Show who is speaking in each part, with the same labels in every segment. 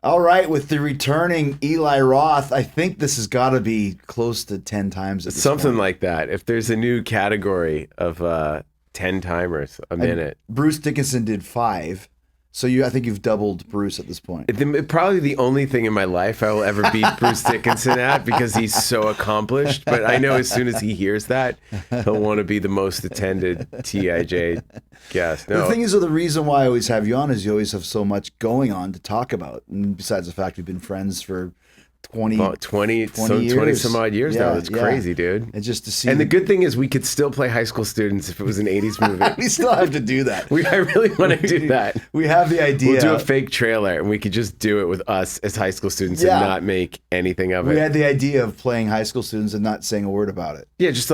Speaker 1: All right, with the returning Eli Roth, I think this has got to be close to 10 times at this
Speaker 2: Something
Speaker 1: point.
Speaker 2: like that. If there's a new category of 10 timers a minute.
Speaker 1: Bruce Dickinson did 5. So I think you've doubled Bruce at this point.
Speaker 2: Probably the only thing in my life I will ever beat Bruce Dickinson at because he's so accomplished. But I know as soon as he hears that, he'll want to be the most attended TIJ guest. No.
Speaker 1: The thing is, the reason why I always have you on is you always have so much going on to talk about. And besides the fact we've been friends for 20 years.
Speaker 2: Some odd years now. That's crazy, dude.
Speaker 1: And just to see.
Speaker 2: And the good thing is we could still play high school students if it was an 80s movie.
Speaker 1: We still have to do that.
Speaker 2: I really want to do that.
Speaker 1: We have the idea.
Speaker 2: We'll do a fake trailer and we could just do it with us as high school students and not make anything of it.
Speaker 1: We had the idea of playing high school students and not saying a word about it.
Speaker 2: Yeah, just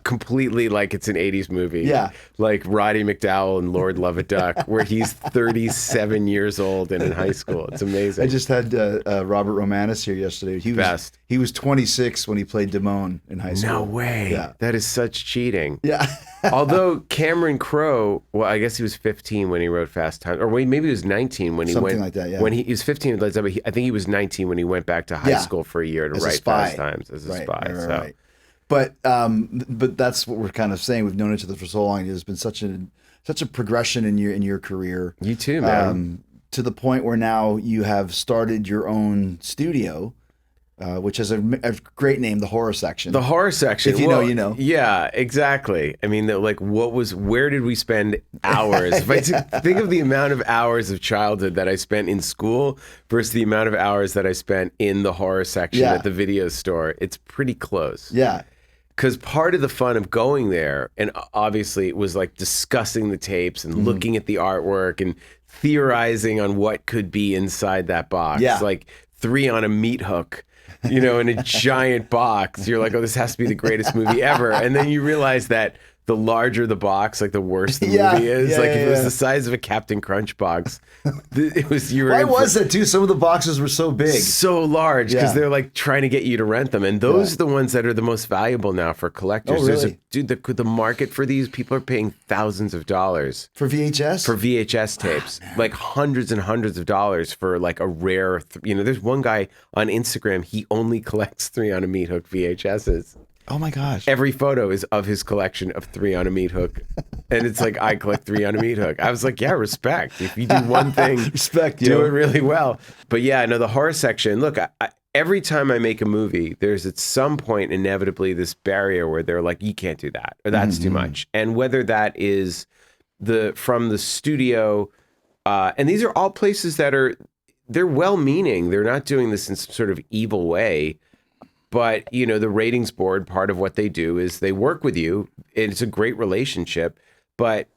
Speaker 2: completely like it's an 80s movie.
Speaker 1: Yeah.
Speaker 2: Like Roddy McDowell and Lord Love-a-Duck, where he's 37 years old and in high school. It's amazing.
Speaker 1: I just had Robert Romanus here yesterday. He was 26 when he played Damone in high school.
Speaker 2: No way.
Speaker 1: Yeah.
Speaker 2: That is such cheating.
Speaker 1: Yeah.
Speaker 2: Although Cameron Crowe, well, I guess he was 15 when he wrote Fast Times, or maybe he was 19 when he
Speaker 1: Something like that, yeah.
Speaker 2: When he was 15 at Led Zeppelin, I think he was 19 when he went back to high school for a year to write Fast Times as a spy.
Speaker 1: Right. But that's what we're kind of saying. We've known each other for so long. There's been such a progression in your career.
Speaker 2: You too, man.
Speaker 1: To the point where now you have started your own studio. Which has a great name, the Horror Section.
Speaker 2: The Horror Section.
Speaker 1: If you know, you know.
Speaker 2: Yeah, exactly. I mean, where did we spend hours? If I think of the amount of hours of childhood that I spent in school versus the amount of hours that I spent in the Horror Section at the video store, it's pretty close.
Speaker 1: Yeah.
Speaker 2: Because part of the fun of going there, and obviously it was like discussing the tapes and looking at the artwork and theorizing on what could be inside that box.
Speaker 1: Yeah.
Speaker 2: Like 3 on a meat hook. In a giant box. You're like, oh, this has to be the greatest movie ever. And then you realize that the larger the box, like the worse the movie is. If it was the size of a Captain Crunch box, it was
Speaker 1: Why was that too? Some of the boxes were so big.
Speaker 2: So large because they're like trying to get you to rent them. And those are the ones that are the most valuable now for collectors.
Speaker 1: Oh, really?
Speaker 2: The market for these, people are paying thousands of dollars.
Speaker 1: For VHS?
Speaker 2: For VHS tapes. Like hundreds and hundreds of dollars for like a rare, there's one guy on Instagram, he only collects 3 on a meat hook VHSs.
Speaker 1: Oh my gosh.
Speaker 2: Every photo is of his collection of 3 on a meat hook. And it's like, I collect 3 on a meat hook. I was like, yeah, respect. If you do one thing, do it really well. But yeah, no, the Horror Section, look, every time I make a movie, there's at some point inevitably this barrier where they're like, you can't do that, or that's too much. And whether that is from the studio, and these are all places that they're well-meaning. They're not doing this in some sort of evil way. But, the ratings board, part of what they do is they work with you. And it's a great relationship. But,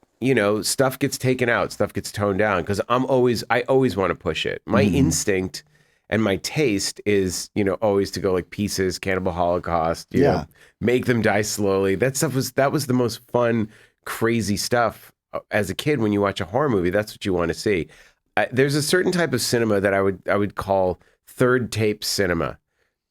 Speaker 2: stuff gets taken out. Stuff gets toned down because I always want to push it. My instinct and my taste is, always to go like Pieces, Cannibal Holocaust, you know, make them die slowly. That was the most fun, crazy stuff as a kid when you watch a horror movie. That's what you want to see. There's a certain type of cinema that I would call third tape cinema.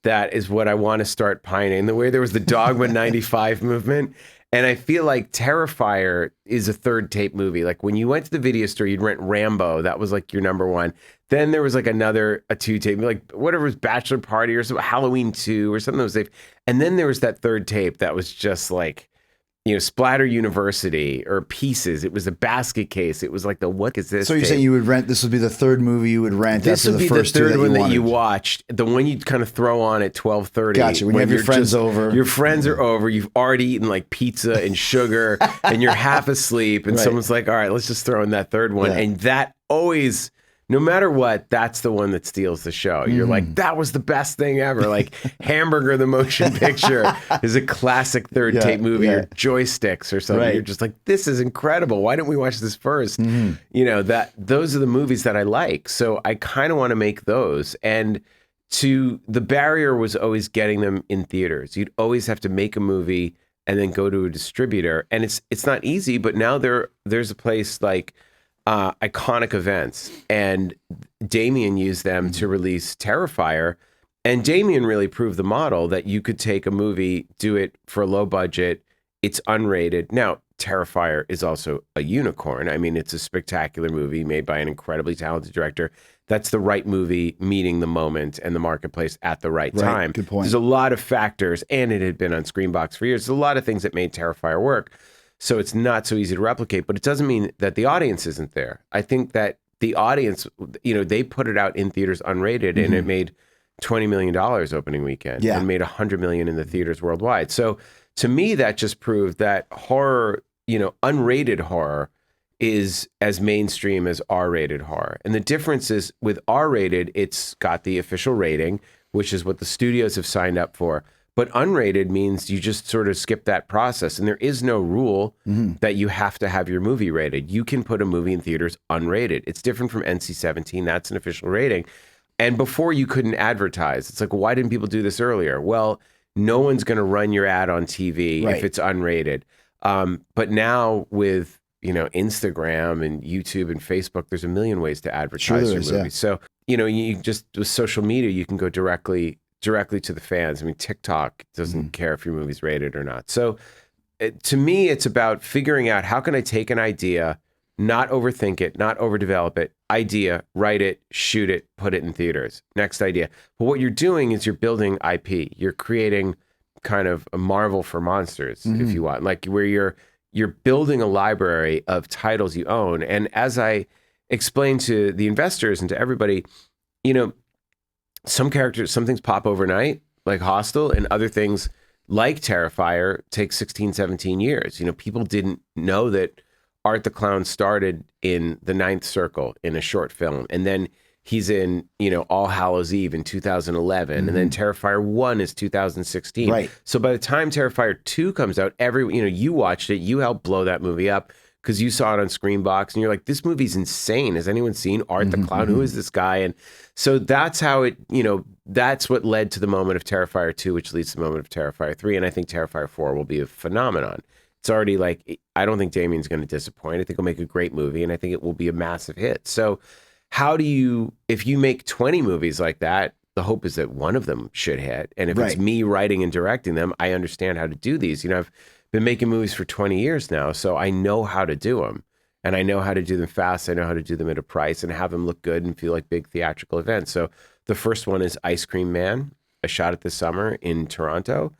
Speaker 2: That is what I want to start pining. The way there was the Dogma 95 movement. And I feel like Terrifier is a third tape movie. Like when you went to the video store, you'd rent Rambo. That was like your number one. Then there was like a 2 tape, like whatever was Bachelor Party or something, Halloween 2 or something that was safe. And then there was that third tape that was just like, Splatter University or Pieces. It was a basket case. It was like what is this?
Speaker 1: So you're saying you would rent, this would be the third movie you would rent after the first two that you wanted? This would be the third one that you
Speaker 2: watched. The one you'd kind of throw on at 12:30.
Speaker 1: Gotcha, when you have your friends over.
Speaker 2: Your friends are over. You've already eaten like pizza and sugar and you're half asleep and someone's like, all right, let's just throw in that third one. Yeah. And that always... No matter what, that's the one that steals the show. You're like, that was the best thing ever. Like Hamburger, the motion picture is a classic third tape movie or Joysticks or something. Right. You're just like, this is incredible. Why didn't we watch this first? Those are the movies that I like. So I kind of want to make those. And the barrier was always getting them in theaters. You'd always have to make a movie and then go to a distributor. And it's not easy, but now there's a place like Iconic Events, and Damien used them to release Terrifier, and Damien really proved the model that you could take a movie, do it for a low budget, it's unrated. Now, Terrifier is also a unicorn. I mean, it's a spectacular movie made by an incredibly talented director. That's the right movie meeting the moment and the marketplace at the right time.
Speaker 1: Good point.
Speaker 2: There's a lot of factors, and it had been on Screenbox for years. There's a lot of things that made Terrifier work. So it's not so easy to replicate, but it doesn't mean that the audience isn't there. I think that the audience, they put it out in theaters unrated, and it made $20 million opening weekend and made $100 million in the theaters worldwide. So to me, that just proved that horror, unrated horror is as mainstream as R-rated horror. And the difference is with R-rated, it's got the official rating, which is what the studios have signed up for. But unrated means you just sort of skip that process. And there is no rule that you have to have your movie rated. You can put a movie in theaters unrated. It's different from NC-17. That's an official rating. And before you couldn't advertise. It's like, why didn't people do this earlier? Well, no one's going to run your ad on TV if it's unrated. But now with, Instagram and YouTube and Facebook, there's a million ways to advertise your movie. So, you just, with social media, you can go directly to the fans. I mean, TikTok doesn't care if your movie's rated or not. So to me, it's about figuring out how can I take an idea, not overthink it, not overdevelop it, idea, write it, shoot it, put it in theaters. Next idea. But what you're doing is you're building IP. You're creating kind of a Marvel for monsters, if you want, like where you're building a library of titles you own. And as I explained to the investors and to everybody, some things pop overnight, like Hostel, and other things like Terrifier take 16, 17 years. People didn't know that Art the Clown started in The Ninth Circle in a short film. And then he's in, All Hallows Eve in 2011. And then Terrifier 1 is 2016. Right. So by the time Terrifier 2 comes out, you watched it, you helped blow that movie up because you saw it on Screenbox and you're like, this movie's insane. Has anyone seen Art the Clown? Who is this guy? And so that's how it, that's what led to the moment of Terrifier 2, which leads to the moment of Terrifier 3. And I think Terrifier 4 will be a phenomenon. It's already like, I don't think Damien's going to disappoint. I think he'll make a great movie and I think it will be a massive hit. So how do you, if you make 20 movies like that, the hope is that one of them should hit. And if it's me writing and directing them, I understand how to do these. I've been making movies for 20 years now, so I know how to do them. And I know how to do them fast. I know how to do them at a price and have them look good and feel like big theatrical events. So the first one is Ice Cream Man. I shot it this summer in Toronto.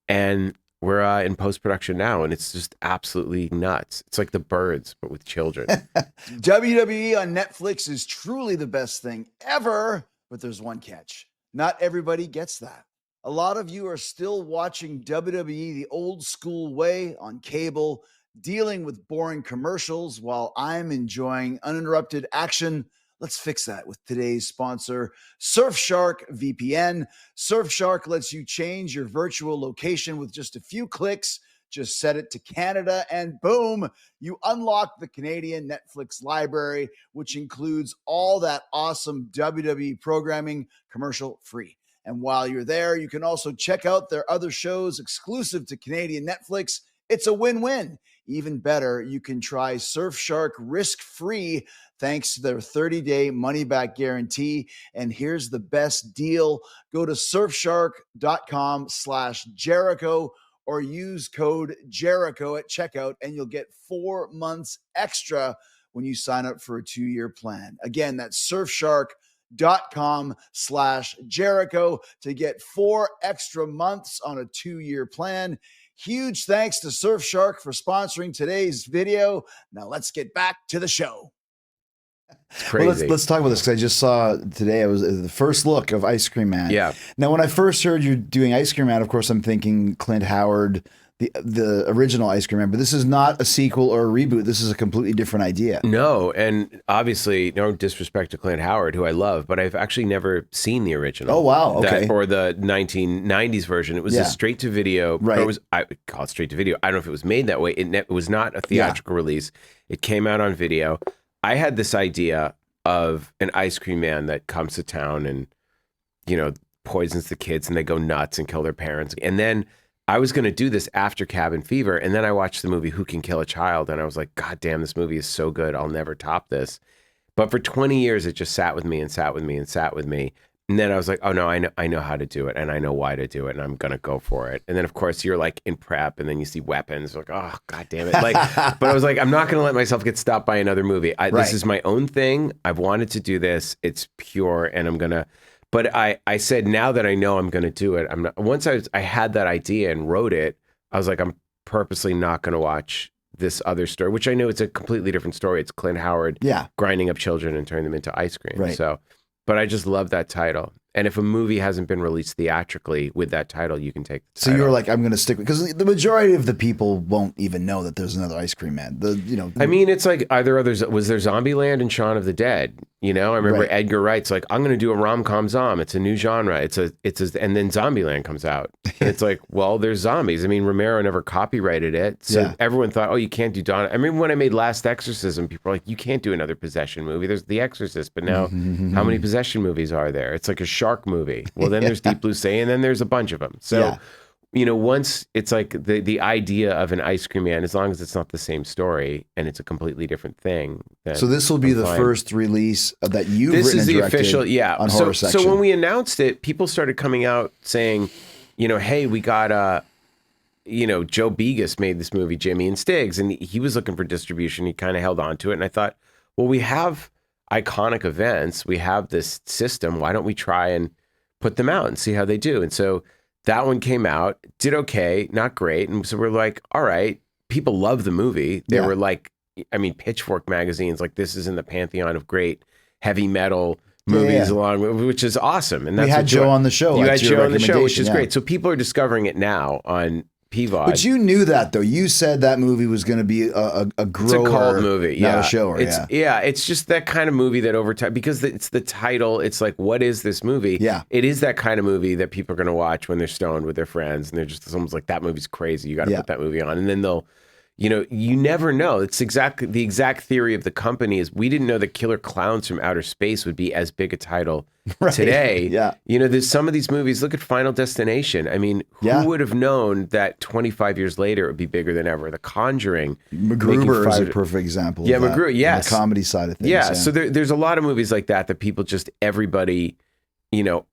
Speaker 2: And we're in post-production now, and it's just absolutely nuts. It's like The Birds, but with children.
Speaker 1: WWE on Netflix is truly the best thing ever, but there's one catch. Not everybody gets that. A lot of you are still watching WWE the old school way on cable, dealing with boring commercials while I'm enjoying uninterrupted action. Let's fix that with today's sponsor, Surfshark VPN. Surfshark lets you change your virtual location with just a few clicks. Just set it to Canada and boom, you unlock the Canadian Netflix library, which includes all that awesome WWE programming commercial free. And while you're there, you can also check out their other shows exclusive to Canadian Netflix. It's a win-win. Even better, you can try Surfshark risk-free thanks to their 30-day money-back guarantee. And here's the best deal. Go to surfshark.com/Jericho or use code Jericho at checkout, and you'll get 4 months extra when you sign up for a 2-year plan. Again, that's surfshark.com/Jericho to get 4 extra months on a 2-year plan. Huge thanks to Surfshark for sponsoring today's video. Now let's get back to the show.
Speaker 2: It's crazy.
Speaker 1: Well, let's talk about this because I just saw today, it was the first look of Ice Cream Man.
Speaker 2: Yeah.
Speaker 1: Now, when I first heard you doing Ice Cream Man, of course, I'm thinking Clint Howard, the original Ice Cream Man, but this is not a sequel or a reboot. This is a completely different idea.
Speaker 2: No, and obviously, no disrespect to Clint Howard, who I love, but I've actually never seen the original.
Speaker 1: Oh, wow. Okay.
Speaker 2: Or the 1990s version. It was a straight-to-video.
Speaker 1: Right.
Speaker 2: Or it was, I would call it straight-to-video. I don't know if it was made that way. It was not a theatrical release. It came out on video. I had this idea of an ice cream man that comes to town and, poisons the kids and they go nuts and kill their parents. And then I was going to do this after Cabin Fever. And then I watched the movie Who Can Kill a Child? And I was like, God damn, this movie is so good. I'll never top this. But for 20 years, it just sat with me and sat with me and sat with me. And then I was like, oh no, I know how to do it, and I know why to do it, and I'm gonna go for it. And then of course you're like in prep, and then you see weapons, like, oh god damn it, like. But I was like, I'm not gonna let myself get stopped by another movie. This is my own thing. I've wanted to do this. It's pure, and I'm gonna. But I said, now that I know I'm gonna do it, I'm not. Once I had that idea and wrote it, I was like, I'm purposely not gonna watch this other story, which I know it's a completely different story. It's Clint Howard grinding up children and turning them into ice cream.
Speaker 1: Right.
Speaker 2: So. But I just love that title. And if a movie hasn't been released theatrically with that title, you can take the title.
Speaker 1: So you were like, I'm going to stick with, because the majority of the people won't even know that there's another Ice Cream Man.
Speaker 2: I mean, it's like was there Zombieland and Shaun of the Dead? You know, I remember Edgar Wright's like, I'm going to do a rom-com zom. It's a new genre. And then Zombieland comes out. And it's like, well, there's zombies. I mean, Romero never copyrighted it. So everyone thought, oh, you can't do Dawn. I remember when I made Last Exorcism, people were like, you can't do another possession movie. There's The Exorcist. But now, how many possession movies are there? It's like a shark movie. Well, then there's Deep Blue Sea, and then there's a bunch of them. So, once it's like the idea of an Ice Cream Man, as long as it's not the same story and it's a completely different thing.
Speaker 1: So this will be the first release that you've written and directed on Horror Section.
Speaker 2: So when we announced it, people started coming out saying, hey, we got Joe Begas made this movie, Jimmy and Stiggs, and he was looking for distribution. He kind of held on to it. And I thought, well, we have iconic events. We have this system. Why don't we try and put them out and see how they do? And so that one came out, did okay, not great. And so we're like, all right, people love the movie. They were like, I mean, Pitchfork magazine's like, this is in the pantheon of great heavy metal movies along, which is awesome. And that's
Speaker 1: we had Joe on the show.
Speaker 2: You had Joe on the show, which is great. So people are discovering it now on PVOD.
Speaker 1: But you knew that, though. You said that movie was going to be a grower.
Speaker 2: It's a cult movie,
Speaker 1: not a shower.
Speaker 2: It's just that kind of movie that over time, because it's the title, it's like, what is this movie?
Speaker 1: Yeah.
Speaker 2: It is that kind of movie that people are going to watch when they're stoned with their friends, and they're just, someone's like, that movie's crazy. You got to put that movie on. And then they'll, you never know. It's exactly the exact theory of the company is we didn't know that Killer Clowns from Outer Space would be as big a title today. There's some of these movies. Look at Final Destination. I mean, who would have known that 25 years later it would be bigger than ever? The Conjuring.
Speaker 1: MacGruber is a perfect example.
Speaker 2: Yeah, MacGruber. Yes,
Speaker 1: the comedy side of things.
Speaker 2: Yeah. So there's a lot of movies like that people just everybody.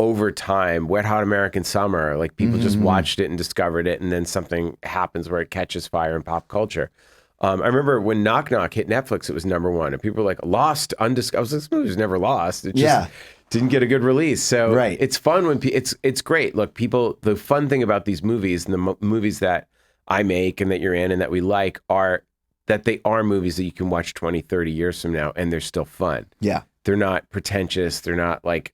Speaker 2: Over time, Wet Hot American Summer, like people just watched it and discovered it, and then something happens where it catches fire in pop culture. I remember when Knock Knock hit Netflix, it was #1, and people were like, Lost, undiscovered. I was like, this movie was never lost. It just didn't get a good release. So it's fun when it's great. Look, people, the fun thing about these movies and the movies that I make and that you're in and that we like are that they are movies that you can watch 20, 30 years from now, and they're still fun.
Speaker 1: Yeah.
Speaker 2: They're not pretentious. They're not like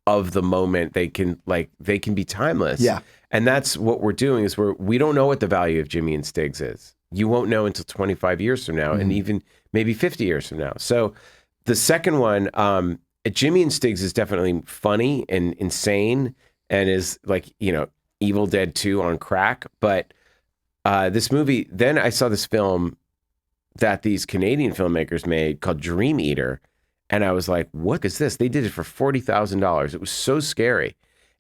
Speaker 2: of the moment. They can be timeless.
Speaker 1: Yeah.
Speaker 2: And that's what we're doing is we don't know what the value of Jimmy and Stiggs is. You won't know until 25 years from now and even maybe 50 years from now. So the second one, Jimmy and Stiggs is definitely funny and insane and is like, Evil Dead 2 on crack. But this movie, then I saw this film that these Canadian filmmakers made called Dream Eater. And I was like, what is this? They did it for $40,000. It was so scary.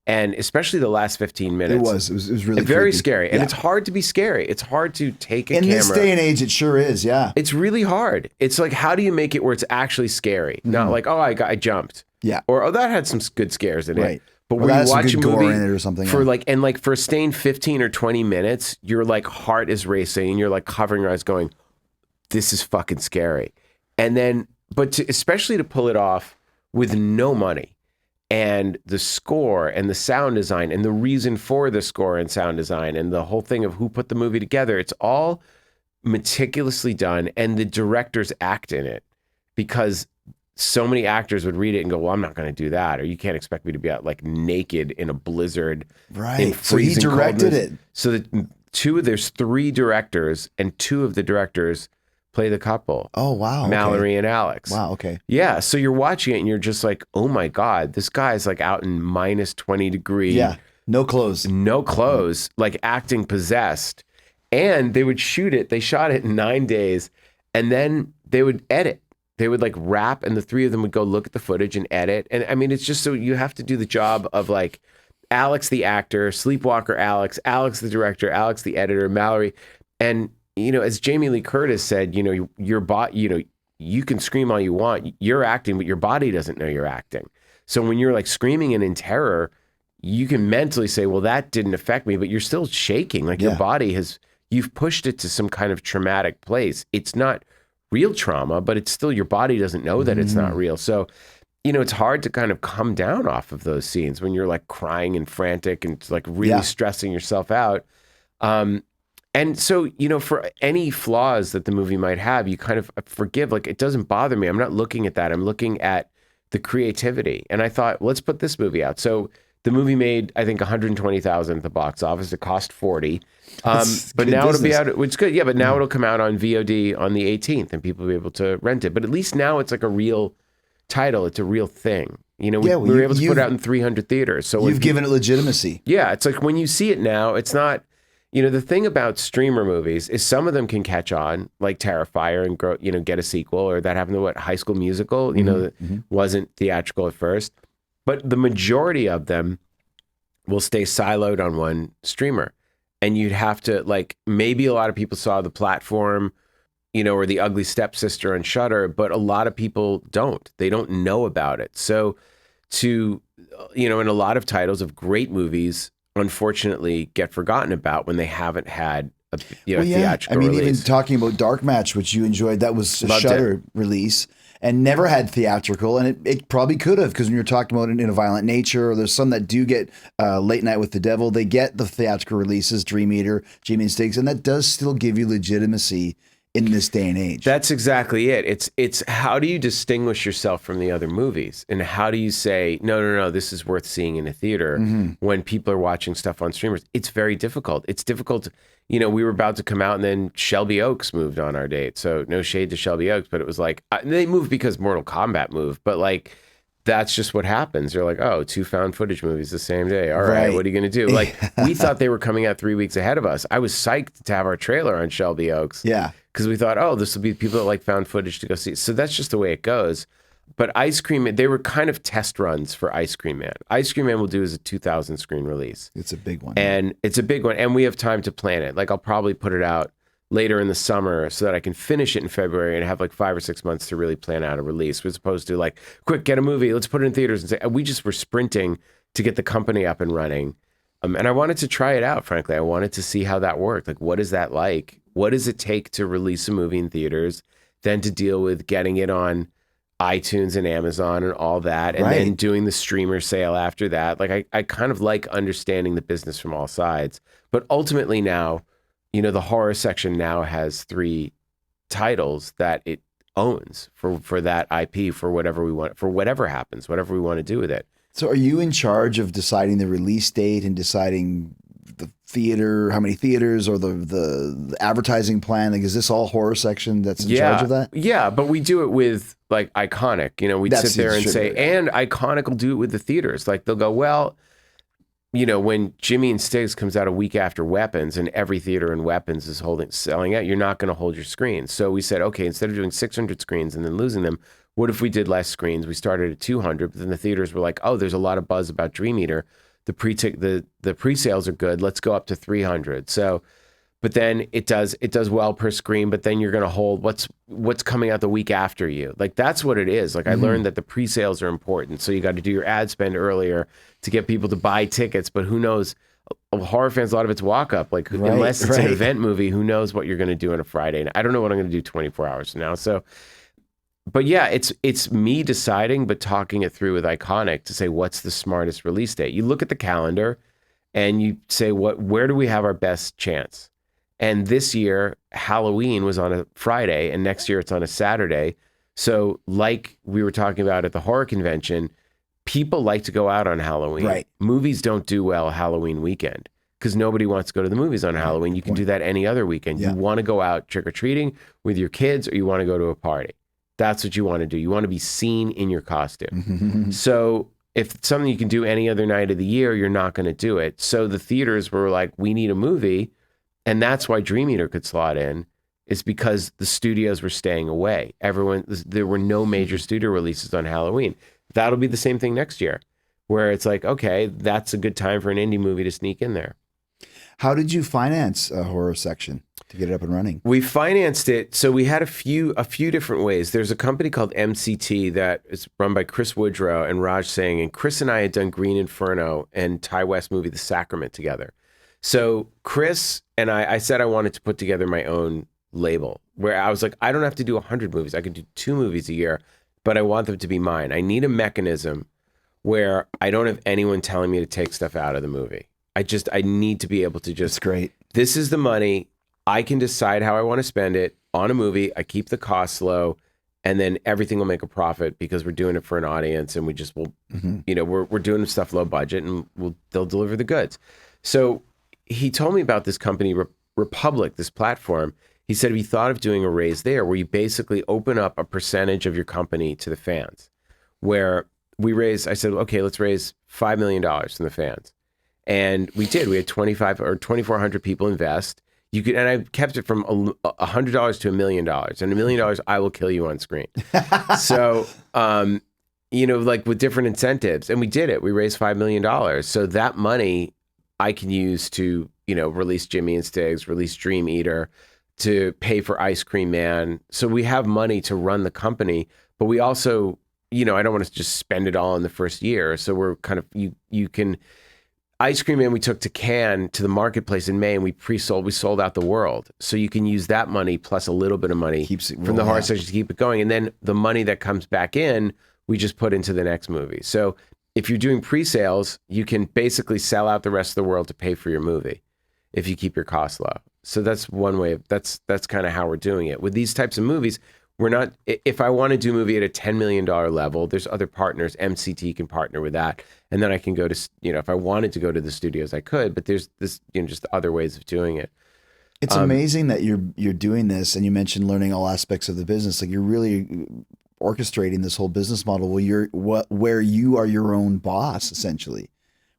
Speaker 2: And especially the last 15 minutes.
Speaker 1: It was really
Speaker 2: very
Speaker 1: creepy.
Speaker 2: Scary. And it's hard to be scary. It's hard to take a
Speaker 1: camera.
Speaker 2: In
Speaker 1: this day and age, it sure is, yeah.
Speaker 2: It's really hard. It's like, how do you make it where it's actually scary? Not like, oh, I jumped.
Speaker 1: Yeah.
Speaker 2: Or, oh, that had some good scares in it. But
Speaker 1: when you watch a movie in it or something,
Speaker 2: for staying 15 or 20 minutes, your like heart is racing and you're like covering your eyes going, this is fucking scary. And then, especially to pull it off with no money and the score and the sound design and the reason for the score and sound design and the whole thing of who put the movie together, it's all meticulously done. And the directors act in it because so many actors would read it and go, well, I'm not going to do that. Or you can't expect me to be out like naked in a blizzard.
Speaker 1: Right. So he directed it.
Speaker 2: So there's 3 directors and 2 of the directors play the couple.
Speaker 1: Oh, wow.
Speaker 2: Mallory and Alex.
Speaker 1: Wow, okay.
Speaker 2: Yeah, so you're watching it and you're just like, oh my God, this guy's like out in minus 20 degree.
Speaker 1: Yeah, no clothes.
Speaker 2: No clothes, like acting possessed. And they would shoot it. They shot it in 9 days and then they would edit. They would like wrap and the 3 of them would go look at the footage and edit. And I mean, it's just so you have to do the job of like Alex, the actor, Sleepwalker Alex, Alex, the director, Alex, the editor, Mallory. And as Jamie Lee Curtis said, your body, you can scream all you want. You're acting, but your body doesn't know you're acting. So when you're like screaming and in terror, you can mentally say, well, that didn't affect me, but you're still shaking. Like your body you've pushed it to some kind of traumatic place. It's not real trauma, but it's still, your body doesn't know that it's not real. So, it's hard to kind of come down off of those scenes when you're like crying and frantic and like really stressing yourself out. And so, for any flaws that the movie might have, you kind of forgive, like, it doesn't bother me. I'm not looking at that. I'm looking at the creativity. And I thought, let's put this movie out. So the movie made, I think, 120,000 at the box office. It cost 40. But now it'll be out. It's good. Yeah, but now it'll come out on VOD on the 18th and people will be able to rent it. But at least now it's like a real title. It's a real thing. We were able to put it out in 300 theaters. So
Speaker 1: you've given it legitimacy.
Speaker 2: Yeah. It's like when you see it now, it's not, the thing about streamer movies is some of them can catch on, like Terrifier, and grow, get a sequel, or that happened to High School Musical, that wasn't theatrical at first. But the majority of them will stay siloed on one streamer. And you'd have to, like, maybe a lot of people saw The Platform, or The Ugly Stepsister on Shudder, but a lot of people don't. They don't know about it. So in a lot of titles of great movies, unfortunately get forgotten about when they haven't had a theatrical release.
Speaker 1: Even talking about Dark Match, which you enjoyed, that was a Shudder release and never had theatrical, and it probably could have, because when you're talking about it in a violent nature, or there's some that do get Late Night with the Devil, they get the theatrical releases, Dream Eater, Jamie and Stiggs, and that does still give you legitimacy in this day and age.
Speaker 2: That's exactly it. It's how do you distinguish yourself from the other movies? And how do you say, no, this is worth seeing in a theater when people are watching stuff on streamers? It's very difficult. It's difficult. We were about to come out and then Shelby Oaks moved on our date. So no shade to Shelby Oaks, but it was like, they moved because Mortal Kombat moved, but like, that's just what happens. You're like, oh, 2 found footage movies the same day. All right, what are you going to do? Like, we thought they were coming out 3 weeks ahead of us. I was psyched to have our trailer on Shelby Oaks.
Speaker 1: Yeah.
Speaker 2: Because we thought, oh, this will be people that like found footage to go see. So that's just the way it goes. But Ice Cream Man, they were kind of test runs for Ice Cream Man. Ice Cream Man will do as a 2,000 screen release.
Speaker 1: It's a big one.
Speaker 2: And it's a big one. And we have time to plan it. Like, I'll probably put it out later in the summer so that I can finish it in February and have like 5 or 6 months to really plan out a release, as opposed to like, quick, get a movie, let's put it in theaters. And say, we just were sprinting to get the company up and running. And I wanted to try it out, frankly. I wanted to see how that worked. Like, what is that like? What does it take to release a movie in theaters, then to deal with getting it on iTunes and Amazon and all that, and then doing the streamer sale after that? Like, I kind of like understanding the business from all sides. But ultimately now, the horror section now has 3 titles that it owns for that IP, for whatever we want, for whatever happens, whatever we want to do with it.
Speaker 1: So are you in charge of deciding the release date and deciding the theater, how many theaters, or the advertising plan? Like, is this all horror section that's in charge of that?
Speaker 2: Yeah, but we do it with like Iconic. We'd sit there and say, and Iconic will do it with the theaters. Like, they'll go, well, when Jimmy and Stiggs comes out a week after Weapons and every theater in Weapons is selling out, you're not going to hold your screen. So we said, okay, instead of doing 600 screens and then losing them, what if we did less screens? We started at 200, but then the theaters were like, oh, there's a lot of buzz about Dream Eater. The pre-sales are good. Let's go up to 300. So, but then it does well per screen, but then you're going to hold what's coming out the week after you. Like, that's what it is. Like, I learned that the pre-sales are important. So you got to do your ad spend earlier to get people to buy tickets. But who knows? Horror fans, a lot of it's walk up. Like, unless it's an event movie, who knows what you're going to do on a Friday? And I don't know what I'm going to do 24 hours from now. So, but yeah, it's me deciding, but talking it through with Iconic to say, what's the smartest release date? You look at the calendar and you say, where do we have our best chance? And this year, Halloween was on a Friday, and next year it's on a Saturday. So like we were talking about at the horror convention, people like to go out on Halloween.
Speaker 1: Right.
Speaker 2: Movies don't do well Halloween weekend because nobody wants to go to the movies on Halloween. You can do that any other weekend. Yeah. You want to go out trick-or-treating with your kids, or you want to go to a party. That's what you want to do. You want to be seen in your costume. So if it's something you can do any other night of the year, you're not going to do it. So the theaters were like, we need a movie. And that's why Dream Eater could slot in, is because the studios were staying away. There were no major studio releases on Halloween. That'll be the same thing next year, where it's like, okay, that's a good time for an indie movie to sneak in there.
Speaker 1: How did you finance a horror section to get it up and running?
Speaker 2: We financed it. So we had a few different ways. There's a company called MCT that is run by Chris Woodrow and Raj Singh. And Chris and I had done Green Inferno and Ty West movie, The Sacrament, together. So Chris and I said I wanted to put together my own label where I was like, I don't have to do 100 movies. I could do 2 movies a year, but I want them to be mine. I need a mechanism where I don't have anyone telling me to take stuff out of the movie. I need to be able to just,
Speaker 1: that's great.
Speaker 2: This is the money. I can decide how I want to spend it on a movie. I keep the costs low, and then everything will make a profit because we're doing it for an audience, and we just will, we're doing stuff low budget, and they'll deliver the goods. So he told me about this company, Republic, this platform. He said he thought of doing a raise there where you basically open up a percentage of your company to the fans, where I said, okay, let's raise $5 million from the fans. And we did. We had 2,400 people invest. And I kept it from $100 to $1 million. And $1 million, I will kill you on screen. So, like with different incentives. And we did it. We raised $5 million. So that money I can use to, release Jimmy and Stiggs, release Dream Eater, to pay for Ice Cream Man. So we have money to run the company, but we also, I don't want to just spend it all in the first year. So we're kind of, you can... Ice Cream Man we took to Cannes to the marketplace in May, and we sold out the world. So you can use that money plus a little bit of money from the horror section to keep it going. And then the money that comes back in, we just put into the next movie. So if you're doing pre-sales, you can basically sell out the rest of the world to pay for your movie if you keep your costs low. So that's one way that's kind of how we're doing it. With these types of movies, we're not, if I want to do a movie at a $10 million level, there's other partners. MCT can partner with that. And then I can go to, if I wanted to go to the studios, I could, but there's this, just other ways of doing it.
Speaker 1: It's amazing that you're doing this, and you mentioned learning all aspects of the business. Like, you're really orchestrating this whole business model where you are your own boss, essentially,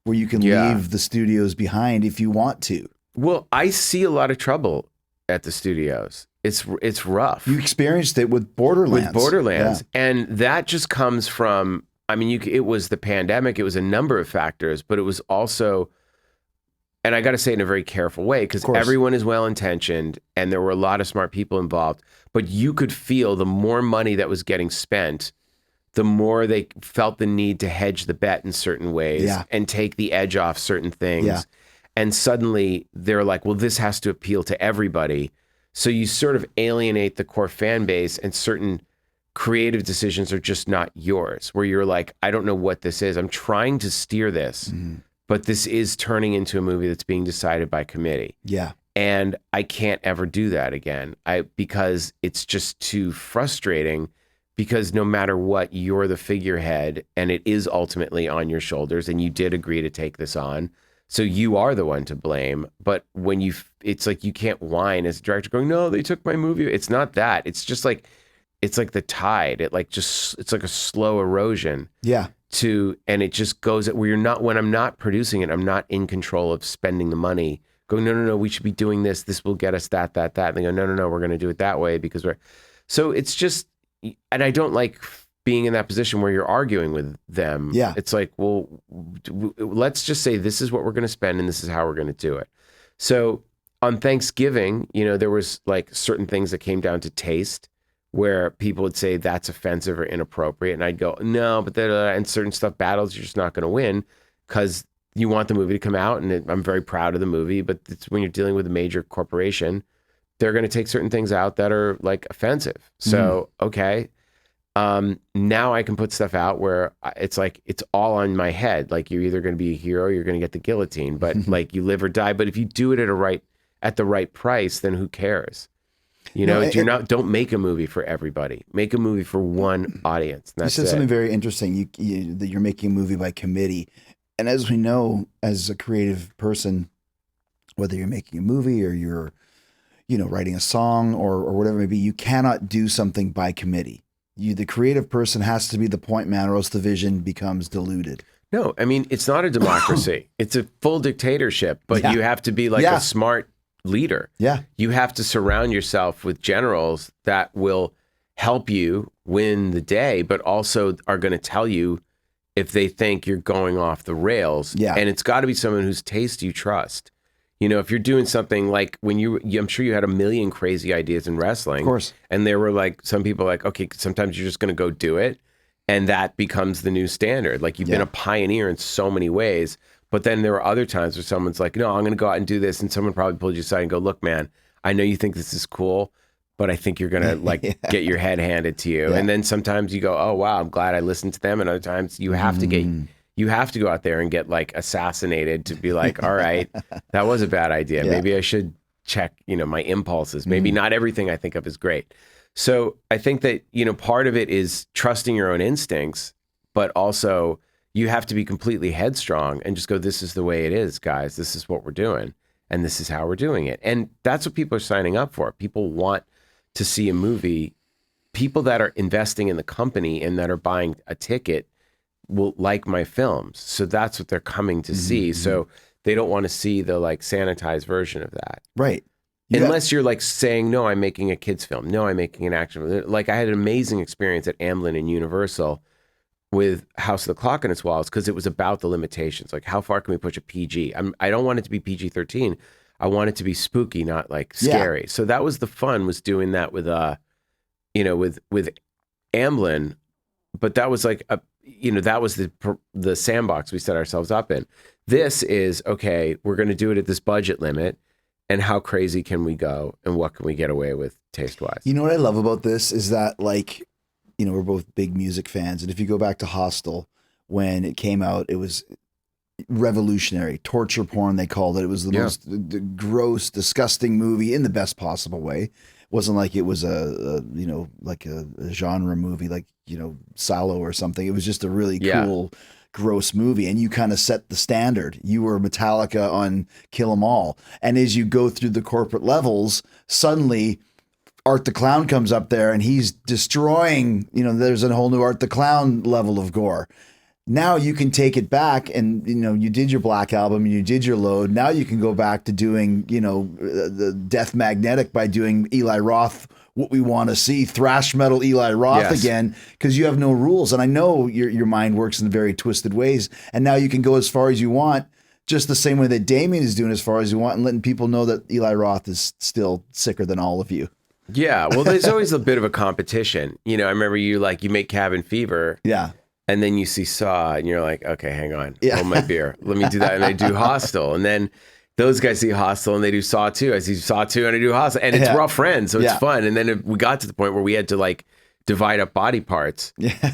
Speaker 1: where you can leave the studios behind if you want to.
Speaker 2: Well, I see a lot of trouble at the studios. It's rough.
Speaker 1: You experienced it with Borderlands. Yeah.
Speaker 2: And that just comes from, it was the pandemic, it was a number of factors, but it was also, and I got to say it in a very careful way, because everyone is well-intentioned and there were a lot of smart people involved, but you could feel the more money that was getting spent, the more they felt the need to hedge the bet in certain ways and take the edge off certain things. Yeah. And suddenly they're like, well, this has to appeal to everybody. So you sort of alienate the core fan base, and certain creative decisions are just not yours, where you're like, I don't know what this is. I'm trying to steer this, but this is turning into a movie that's being decided by committee. Yeah. And I can't ever do that again. Because it's just too frustrating, because no matter what, you're the figurehead and it is ultimately on your shoulders, and you did agree to take this on. So you are the one to blame. But when it's like you can't whine as a director going, no, they took my movie. It's not that. It's just like, it's like the tide. It's like a slow erosion. Yeah. And it just goes where when I'm not producing it, I'm not in control of spending the money. Going, no, we should be doing this. This will get us that. And they go, no, we're going to do it that way because so it's just, and I don't like being in that position where you're arguing with them. Yeah. It's like, well, let's just say this is what we're going to spend and this is how we're going to do it. So on Thanksgiving, there was like certain things that came down to taste, where people would say that's offensive or inappropriate. And I'd go, no, but and certain stuff, battles, you're just not going to win because you want the movie to come out. And I'm very proud of the movie, but it's when you're dealing with a major corporation, they're going to take certain things out that are like offensive. So, okay. Now I can put stuff out where it's like, it's all on my head. Like, you're either going to be a hero, or you're going to get the guillotine, but like, you live or die. But if you do it at the right price, then who cares? Don't make a movie for everybody. Make a movie for one audience.
Speaker 1: You said something very interesting. That you're making a movie by committee. And as we know, as a creative person, whether you're making a movie or you're, writing a song or whatever it may be, you cannot do something by committee. The creative person has to be the point man, or else the vision becomes diluted.
Speaker 2: No, it's not a democracy. It's a full dictatorship, but you have to be like a smart leader. Yeah. You have to surround yourself with generals that will help you win the day, but also are going to tell you if they think you're going off the rails. Yeah. And it's got to be someone whose taste you trust. If you're doing something like when I'm sure you had a million crazy ideas in wrestling.
Speaker 1: Of course.
Speaker 2: And there were like some people like, okay, sometimes you're just going to go do it. And that becomes the new standard. Like you've been a pioneer in so many ways. But then there are other times where someone's like, no, I'm going to go out and do this. And someone probably pulled you aside and go, look, man, I know you think this is cool, but I think you're going to like get your head handed to you. Yeah. And then sometimes you go, oh, wow, I'm glad I listened to them. And other times you have to go out there and get like assassinated to be like, all right, that was a bad idea. Maybe I should check, my impulses. Maybe not everything I think of is great. So I think that, part of it is trusting your own instincts, but also you have to be completely headstrong and just go, this is the way it is, guys. This is what we're doing. And this is how we're doing it. And that's what people are signing up for. People want to see a movie. People that are investing in the company and that are buying a ticket will like my films. So that's what they're coming to see. So they don't want to see the like sanitized version of that.
Speaker 1: Right.
Speaker 2: Unless you're like saying, no, I'm making a kid's film. No, I'm making an action film. Like I had an amazing experience at Amblin and Universal with House of the Clock on its Walls because it was about the limitations. Like how far can we push a PG? I don't want it to be PG-13. I want it to be spooky, not like scary. So that was the fun, was doing that with with Amblin. But that was like that was the sandbox we set ourselves up in. This is, okay, we're going to do it at this budget limit. And how crazy can we go? And what can we get away with taste-wise?
Speaker 1: You know what I love about this is that, like, we're both big music fans. And if you go back to Hostel, when it came out, it was revolutionary. Torture porn, they called it. It was the most gross, disgusting movie in the best possible way. It wasn't like it was a genre movie, like, Salo or something. It was just a really cool, gross movie, and you kind of set the standard. You were Metallica on Kill 'Em All, and as you go through the corporate levels, suddenly Art the Clown comes up there and he's destroying, there's a whole new Art the Clown level of gore. Now you can take it back and, you did your Black Album, you did your Load. Now you can go back to doing, the Death Magnetic by doing Eli Roth, what we want to see, thrash metal Eli Roth again, because you have no rules. And I know your mind works in very twisted ways. And now you can go as far as you want, just the same way that Damien is doing as far as you want, and letting people know that Eli Roth is still sicker than all of you.
Speaker 2: Yeah. Well, there's always a bit of a competition. I remember you make Cabin Fever.
Speaker 1: Yeah.
Speaker 2: And then you see Saw and you're like, okay, hang on. Hold my beer. Let me do that. And I do Hostel. And then those guys see Hostel and they do Saw 2. I see Saw 2 and I do Hostel. And we're all friends. So it's fun. And then we got to the point where we had to divide up body parts.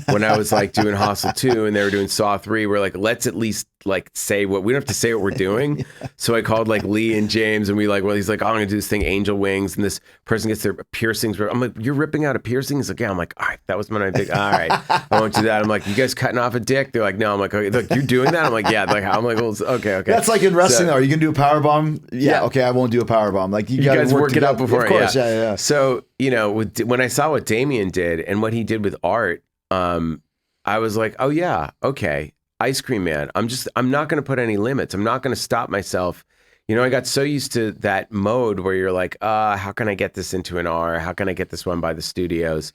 Speaker 2: When I was doing Hostel 2 and they were doing Saw 3, we're like, let's at least say what we don't have to say what we're doing. So I called Lee and James and he's like, oh, I'm gonna do this thing, Angel Wings, and this person gets their piercings. I'm like, you're ripping out a piercing? He's like, yeah. I'm like, all right, that was my big, all right, I won't do that. I'm like, you guys cutting off a dick? They're like, no. I'm like, okay, look, you're doing that? I'm like, yeah. I'm like, well, okay.
Speaker 1: That's like in wrestling, though. Are you gonna do a power bomb? Yeah. Okay, I won't do a power bomb. Like you
Speaker 2: guys work it out before.
Speaker 1: Of course, yeah.
Speaker 2: So when I saw what Damien did and what he did with art, I was like, oh yeah, okay. Ice Cream Man. I'm not going to put any limits. I'm not going to stop myself. I got so used to that mode where you're like, how can I get this into an R? How can I get this one by the studios?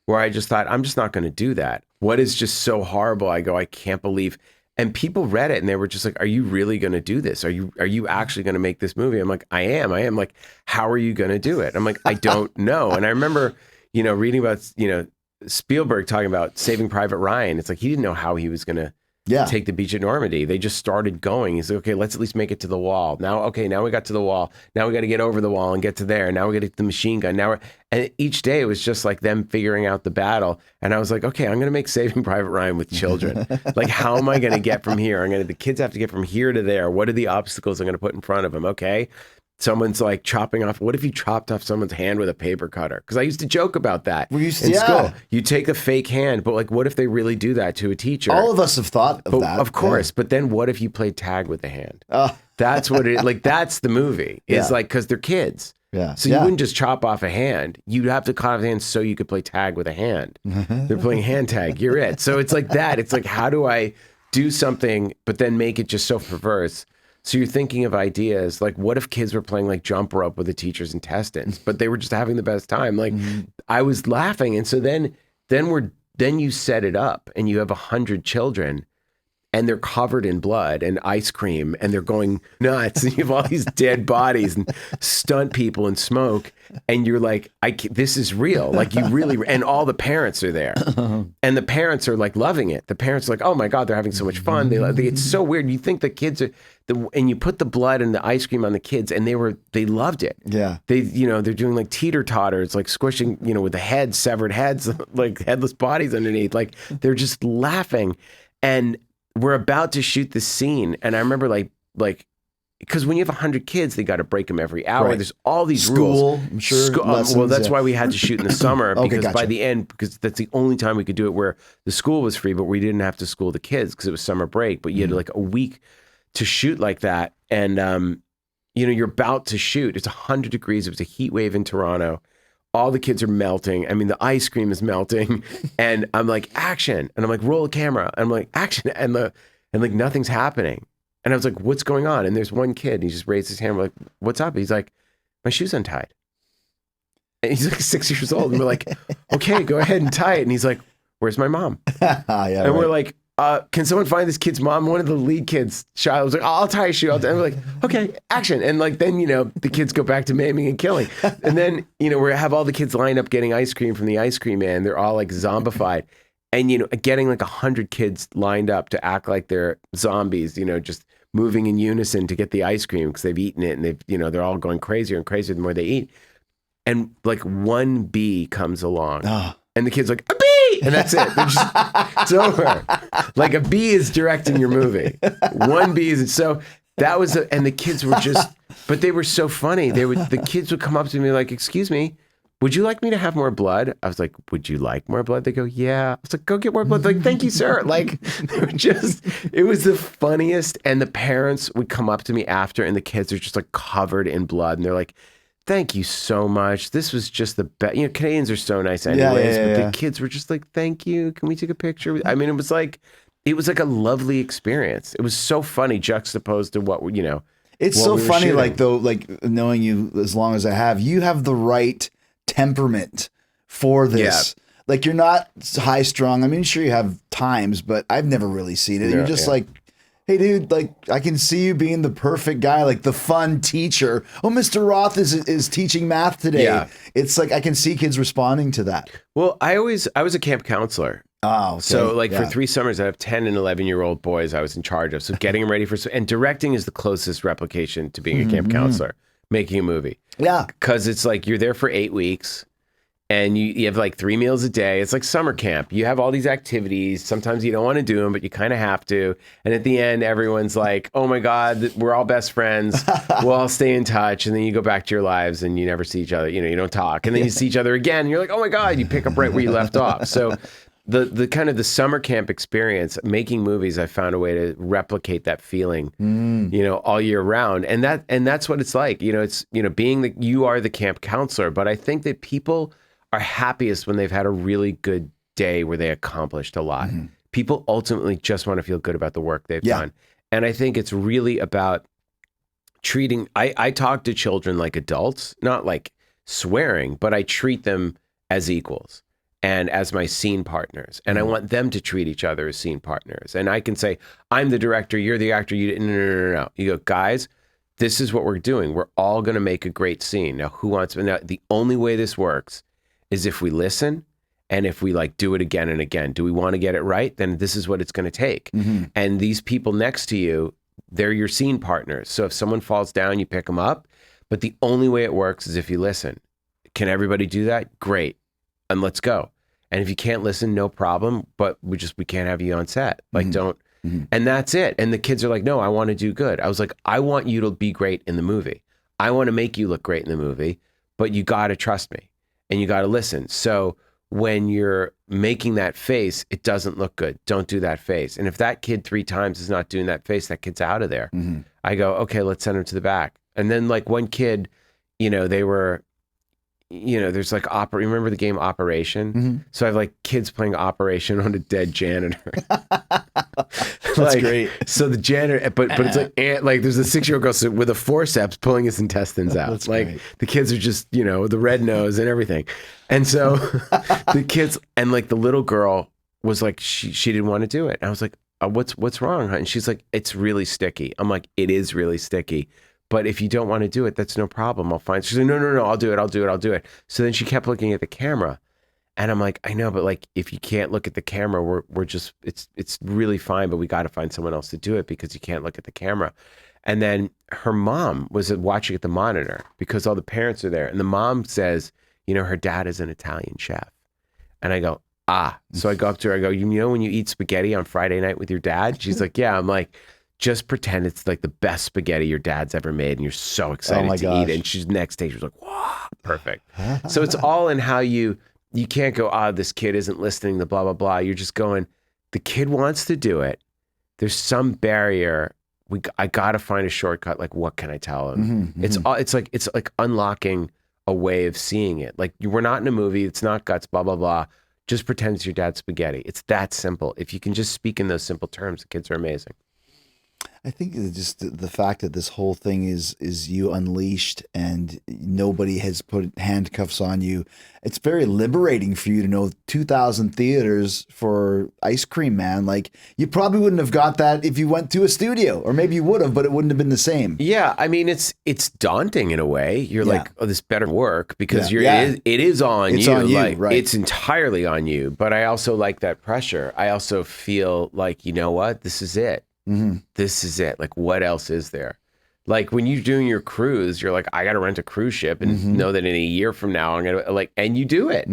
Speaker 2: Where I just thought, I'm just not going to do that. What is just so horrible? I go, I can't believe. And people read it and they were just like, are you really going to do this? Are you actually going to make this movie? I'm like, I am. Like, how are you going to do it? I'm like, I don't know. And I remember, reading about, Spielberg talking about Saving Private Ryan. It's like, he didn't know how he was going to take the beach at Normandy. They just started going. He's like, okay, let's at least make it to the wall. Now we got to the wall. Now we got to get over the wall and get to there. Now we got to get the machine gun. And each day it was just like them figuring out the battle. And I was like, okay, I'm going to make Saving Private Ryan with children. How am I going to get from here? The kids have to get from here to there. What are the obstacles I'm going to put in front of them? Okay. Someone's chopping off. What if you chopped off someone's hand with a paper cutter? Because I used to joke about that in school. You take a fake hand, but what if they really do that to a teacher?
Speaker 1: All of us have thought of that.
Speaker 2: Of course. Yeah. But then what if you played tag with the hand? That's what it that's the movie. It's because they're kids.
Speaker 1: Yeah.
Speaker 2: So you wouldn't just chop off a hand. You'd have to cut off a hand so you could play tag with a hand. They're playing hand tag. You're it. So it's like that. It's like, how do I do something, but then make it just so perverse? So you're thinking of ideas what if kids were playing jump rope with the teacher's intestines, but they were just having the best time. I was laughing. And so then you set it up and you have 100 children and they're covered in blood and ice cream and they're going nuts and you have all these dead bodies and stunt people and smoke and you're like, this is real. Like you really, and all the parents are there and the parents are like loving it. The parents are like, oh my God, they're having so much fun. It's so weird. You think the kids are, and you put the blood and the ice cream on the kids and they loved it.
Speaker 1: Yeah.
Speaker 2: They're doing like teeter totters, like squishing, with the heads, severed heads, like headless bodies underneath. Like they're just laughing. And we're about to shoot this scene. And I remember like, because when you have 100 kids, they got to break them every hour.
Speaker 1: Right.
Speaker 2: There's all these
Speaker 1: School,
Speaker 2: rules.
Speaker 1: I'm sure. Lessons,
Speaker 2: well, that's why we had to shoot in the summer because
Speaker 1: gotcha.
Speaker 2: by the end, because that's the only time we could do it where the school was free, but we didn't have to school the kids because it was summer break. But you had like a week to shoot like that. And, you're about to shoot. It's 100 degrees. It was a heat wave in Toronto. All the kids are melting. I mean, the ice cream is melting. And I'm like, action. And I'm like, roll the camera. And I'm like, action. And like nothing's happening. And I was like, what's going on? And there's one kid, and he just raised his hand. We're like, what's up? He's like, my shoe's untied. And he's like 6 years old. And we're like, okay, go ahead and tie it. And he's like, where's my mom? And we're like, can someone find this kid's mom? One of the lead kids, Shiloh, was like, I'll tie a shoe. And we're like, okay, action. And like, then, the kids go back to maiming and killing. And then, we have all the kids lined up getting ice cream from the ice cream man. They're all like zombified. And, getting like 100 kids lined up to act like they're zombies, just moving in unison to get the ice cream because they've eaten it and they've, they're all going crazier and crazier the more they eat. And like one bee comes along and the kid's like, a bee! And that's it. It's over. Like a bee is directing your movie. One bee is, so that was, and the kids were just, but they were so funny. The kids would come up to me like, excuse me, would you like me to have more blood? I was like, would you like more blood? They go, yeah. I was like, go get more blood. They're like, thank you, sir. Like, they were just, it was the funniest. And the parents would come up to me after and the kids are just like covered in blood. And they're like, thank you so much. This was just the best. Canadians are so nice anyways. But the kids were just like, thank you. Can we take a picture? I mean, it was like a lovely experience. It was so funny juxtaposed to what,
Speaker 1: It's
Speaker 2: what
Speaker 1: so
Speaker 2: we were
Speaker 1: funny,
Speaker 2: shooting.
Speaker 1: like, though, like knowing you as long as I have, you have the right temperament for this.
Speaker 2: Yeah.
Speaker 1: Like you're not high strung. I mean, sure you have times, but I've never really seen it. You're just like, hey dude, like I can see you being the perfect guy, like the fun teacher. Oh, Mr. Roth is teaching math today.
Speaker 2: Yeah.
Speaker 1: It's like I can see kids responding to that.
Speaker 2: Well, I was a camp counselor.
Speaker 1: Oh, okay.
Speaker 2: So like for 3 summers, I have 10 and 11-year-old boys I was in charge of. So getting them ready and directing is the closest replication to being a camp counselor, making a movie.
Speaker 1: Yeah.
Speaker 2: Because it's like you're there for 8 weeks and you have like 3 meals a day. It's like summer camp. You have all these activities. Sometimes you don't want to do them, but you kind of have to. And at the end, everyone's like, oh my God, we're all best friends. We'll all stay in touch. And then you go back to your lives and you never see each other. You don't talk. And then you see each other again. And you're like, oh my God, you pick up right where you left off. So the kind of the summer camp experience, making movies, I found a way to replicate that feeling, all year round. And that's what it's like, it's, being you are the camp counselor, but I think that people are happiest when they've had a really good day where they accomplished a lot. People ultimately just want to feel good about the work they've done. And I think it's really about treating, I talk to children like adults, not like swearing, but I treat them as equals and as my scene partners. And I want them to treat each other as scene partners. And I can say, I'm the director, you're the actor, no. You go, guys, this is what we're doing. We're all going to make a great scene. Now, the only way this works is if we listen and if we like do it again and again. Do we want to get it right? Then this is what it's going to take. And these people next to you, they're your scene partners. So if someone falls down, you pick them up. But the only way it works is if you listen. Can everybody do that? Great. And let's go. And if you can't listen, no problem. But we can't have you on set. Like don't. And that's it. And the kids are like, no, I want to do good. I was like, I want you to be great in the movie. I want to make you look great in the movie, but you got to trust me and you got to listen. So when you're making that face, it doesn't look good. Don't do that face. And if that kid 3 times is not doing that face, that kid's out of there. I go, okay, let's send him to the back. And then like one kid, they were, there's like remember the game Operation? So I have like kids playing Operation on a dead janitor.
Speaker 1: That's great.
Speaker 2: So the janitor, but it's like there's a 6-year-old girl with a forceps pulling his intestines out.
Speaker 1: That's
Speaker 2: like
Speaker 1: great.
Speaker 2: the kids are just, the red nose and everything. And so the kids, and like the little girl was like, she didn't want to do it. And I was like, what's wrong, huh? And she's like, it's really sticky. I'm like, it is really sticky. But if you don't want to do it, that's no problem. I'll find. She's like, no, I'll do it. So then she kept looking at the camera. And I'm like, I know, but like, if you can't look at the camera, we're just, it's really fine, but we got to find someone else to do it because you can't look at the camera. And then her mom was watching at the monitor because all the parents are there. And the mom says, her dad is an Italian chef. And I go, so I go up to her, I go, you know, when you eat spaghetti on Friday night with your dad? She's like, yeah. I'm like, just pretend it's like the best spaghetti your dad's ever made. And you're so excited to eat it. And she's next day, she was like, wow, perfect. So it's all in how you can't go, this kid isn't listening to blah, blah, blah. You're just going, the kid wants to do it. There's some barrier. I got to find a shortcut. Like, what can I tell him? It's like unlocking a way of seeing it. Like, we're not in a movie. It's not guts, blah, blah, blah. Just pretend it's your dad's spaghetti. It's that simple. If you can just speak in those simple terms, the kids are amazing.
Speaker 1: I think just the fact that this whole thing is you unleashed and nobody has put handcuffs on you. It's very liberating for you to know 2,000 theaters for Ice Cream Man. Like, you probably wouldn't have got that if you went to a studio, or maybe you would have, but it wouldn't have been the same.
Speaker 2: Yeah, I mean, it's daunting in a way. You're like, this better work because it is on
Speaker 1: it's
Speaker 2: you.
Speaker 1: On you,
Speaker 2: like,
Speaker 1: right.
Speaker 2: It's entirely on you. But I also like that pressure. I also feel like, you know what? This is it. This is it. Like, what else is there? Like, when you're doing your cruise, you're like, I got to rent a cruise ship and know that in a year from now, I'm going to and you do it.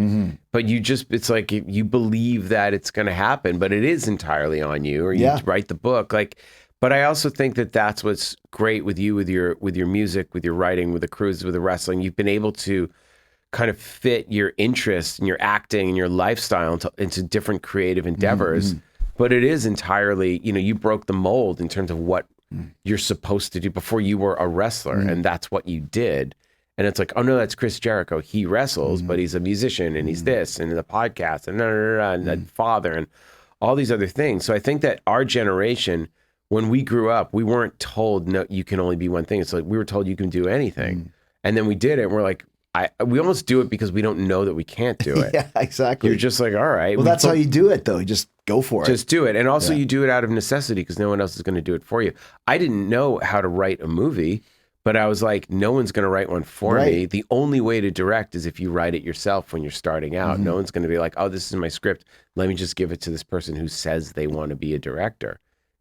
Speaker 2: But it's like, you believe that it's going to happen, but it is entirely on you, or you write the book. Like, but I also think that that's what's great with you, with your music, with your writing, with the cruises, with the wrestling. You've been able to kind of fit your interests and your acting and your lifestyle into different creative endeavors. But it is entirely, you broke the mold in terms of what you're supposed to do before you were a wrestler. And that's what you did. And it's like, oh no, that's Chris Jericho. He wrestles, but he's a musician and he's this and the podcast and and a father and all these other things. So I think that our generation, when we grew up, we weren't told, no, you can only be one thing. It's like, we were told you can do anything. And then we did it and we're like, we almost do it because we don't know that we can't do it.
Speaker 1: Yeah, exactly.
Speaker 2: You're just like, all right.
Speaker 1: Well, that's how you do it, though. You just go for it.
Speaker 2: Just do it. And also you do it out of necessity because no one else is going to do it for you. I didn't know how to write a movie, but I was like, no one's going to write one for me. The only way to direct is if you write it yourself when you're starting out. No one's going to be like, oh, this is my script. Let me just give it to this person who says they want to be a director.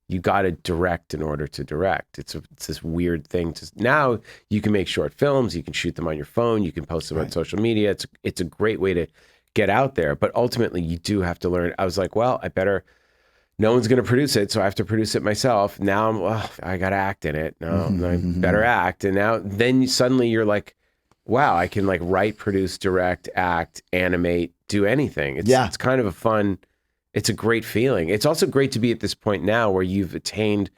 Speaker 2: You got to direct in order to direct. It's this weird thing. Now you can make short films. You can shoot them on your phone. You can post them on social media. It's a great way to get out there. But ultimately, you do have to learn. I was like, well, no one's going to produce it, so I have to produce it myself. Now I got to act in it. No, I better act. And then suddenly you're like, wow, I can like write, produce, direct, act, animate, do anything. It's kind of a fun. It's a great feeling. It's also great to be at this point now where you've attained,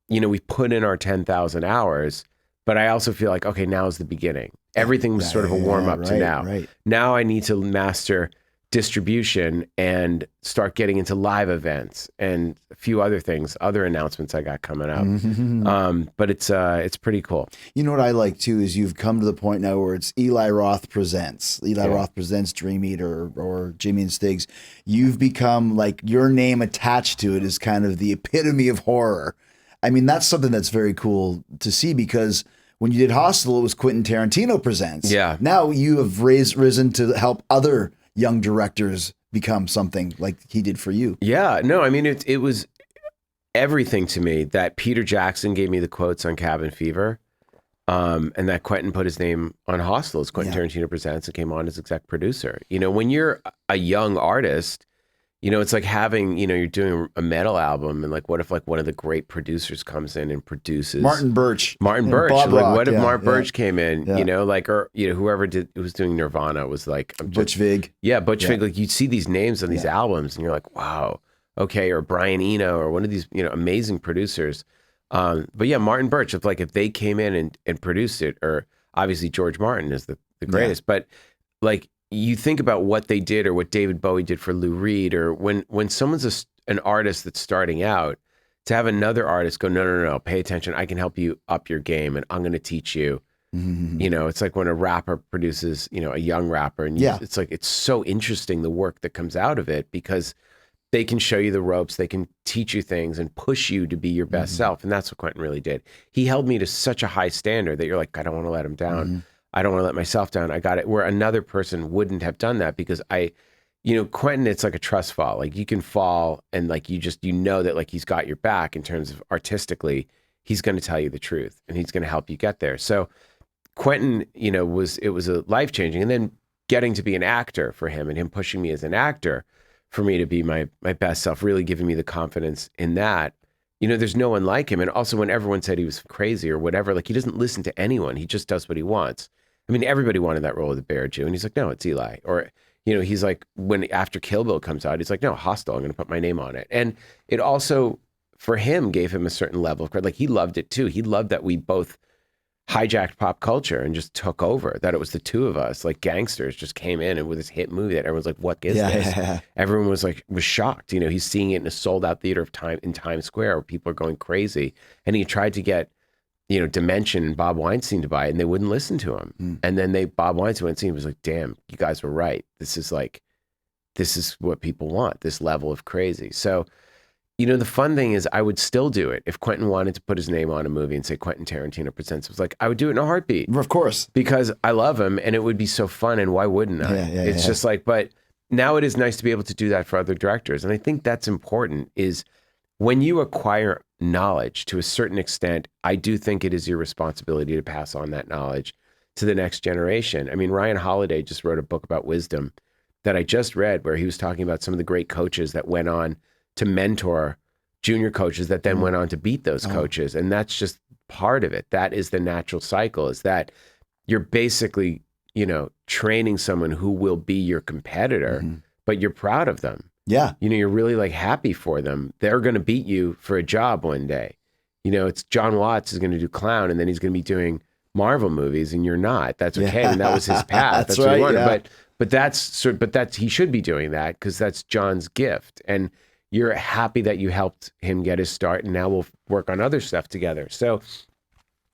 Speaker 2: we've put in our 10,000 hours, but I also feel like, okay, now is the beginning. Everything was sort of a warm up to now. Right. Now I need to master distribution and start getting into live events and a few other things, other announcements I got coming up. But it's pretty cool.
Speaker 1: You know what I like too is you've come to the point now where it's Eli Roth presents. Roth presents Dream Eater or Jimmy and Stiggs. You've become like your name attached to it is kind of the epitome of horror. I mean, that's something that's very cool to see because when you did Hostel, it was Quentin Tarantino presents.
Speaker 2: Yeah.
Speaker 1: Now you have risen to help other young directors become something like he did for you.
Speaker 2: Yeah, no, I mean, it was everything to me that Peter Jackson gave me the quotes on Cabin Fever, and that Quentin put his name on Hostel as Quentin Tarantino presents and came on as exec producer. When you're a young artist, it's like having, you're doing a metal album and like, what if like one of the great producers comes in and produces
Speaker 1: Martin Birch.
Speaker 2: Bob like,
Speaker 1: Rock,
Speaker 2: what if Mark Birch came in, or whoever was doing Nirvana was like
Speaker 1: Butch Vig.
Speaker 2: Yeah, Butch Vig. Like, you'd see these names on these albums and you're like, wow, okay, or Brian Eno or one of these, amazing producers. But yeah, Martin Birch, if they came in and produced it, or obviously George Martin is the greatest, but like, you think about what they did or what David Bowie did for Lou Reed, or when someone's an artist that's starting out, to have another artist go, no, pay attention. I can help you up your game and I'm going to teach you. It's like when a rapper produces, a young rapper and it's like, it's so interesting the work that comes out of it because they can show you the ropes, they can teach you things and push you to be your best self. And that's what Quentin really did. He held me to such a high standard that you're like, I don't want to let him down. I don't want to let myself down. I got it. Where another person wouldn't have done that, because Quentin, it's like a trust fall. Like, you can fall and like, you know that like he's got your back in terms of artistically, he's going to tell you the truth and he's going to help you get there. So Quentin, it was a life-changing. And then getting to be an actor for him and him pushing me as an actor for me to be my best self, really giving me the confidence in that. There's no one like him. And also, when everyone said he was crazy or whatever, like, he doesn't listen to anyone. He just does what he wants. I mean, everybody wanted that role of the Bear Jew, and he's like, no, it's Eli. Or, he's like, after Kill Bill comes out, he's like, no, Hostel, I'm going to put my name on it. And it also, for him, gave him a certain level of credit. Like, he loved it too. He loved that we both hijacked pop culture and just took over, that it was the two of us, like gangsters, just came in and with this hit movie that everyone's like, what is this? Yeah. Everyone was shocked. He's seeing it in a sold out theater in Times Square where people are going crazy. And he tried to get, Dimension and Bob Weinstein to buy it, and they wouldn't listen to him. And then Bob Weinstein went and seen it, was like, damn, you guys were right. This is what people want, this level of crazy. So, the fun thing is, I would still do it if Quentin wanted to put his name on a movie and say Quentin Tarantino presents. It was like, I would do it in a heartbeat.
Speaker 1: Of course.
Speaker 2: Because I love him and it would be so fun, and why wouldn't I? It's just like, but now it is nice to be able to do that for other directors. And I think that's important, is when you acquire knowledge to a certain extent, I do think it is your responsibility to pass on that knowledge to the next generation. I mean, Ryan Holiday just wrote a book about wisdom that I just read, where he was talking about some of the great coaches that went on to mentor junior coaches that then went on to beat those coaches. And that's just part of it. That is the natural cycle, is that you're basically, training someone who will be your competitor, but you're proud of them.
Speaker 1: Yeah.
Speaker 2: You're really like happy for them. They're going to beat you for a job one day. It's John Watts is going to do clown, and then he's going to be doing Marvel movies, and you're not. That's okay. And that was his path. That's what he wanted. Yeah. But that's he should be doing that, because that's John's gift. And you're happy that you helped him get his start, and now we'll work on other stuff together. So,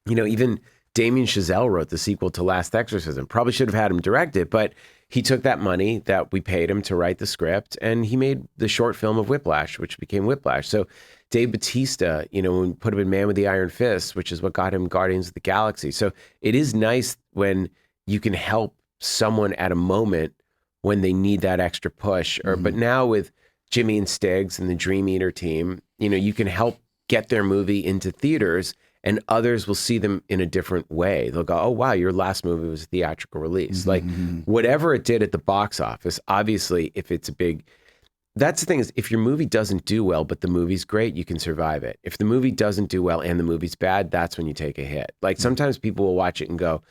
Speaker 2: even Damien Chazelle wrote the sequel to Last Exorcism. Probably should have had him direct it, but he took that money that we paid him to write the script, and he made the short film of Whiplash, which became Whiplash. So Dave Bautista, when we put him in Man with the Iron Fist, which is what got him Guardians of the Galaxy. So it is nice when you can help someone at a moment when they need that extra push. But now with Jimmy and Stiggs and the Dream Eater team, you can help get their movie into theaters, and others will see them in a different way. They'll go, oh, wow, your last movie was a theatrical release. Like, whatever it did at the box office, obviously, if it's a big, that's the thing, is if your movie doesn't do well, but the movie's great, you can survive it. If the movie doesn't do well and the movie's bad, that's when you take a hit. Like, sometimes people will watch it and go,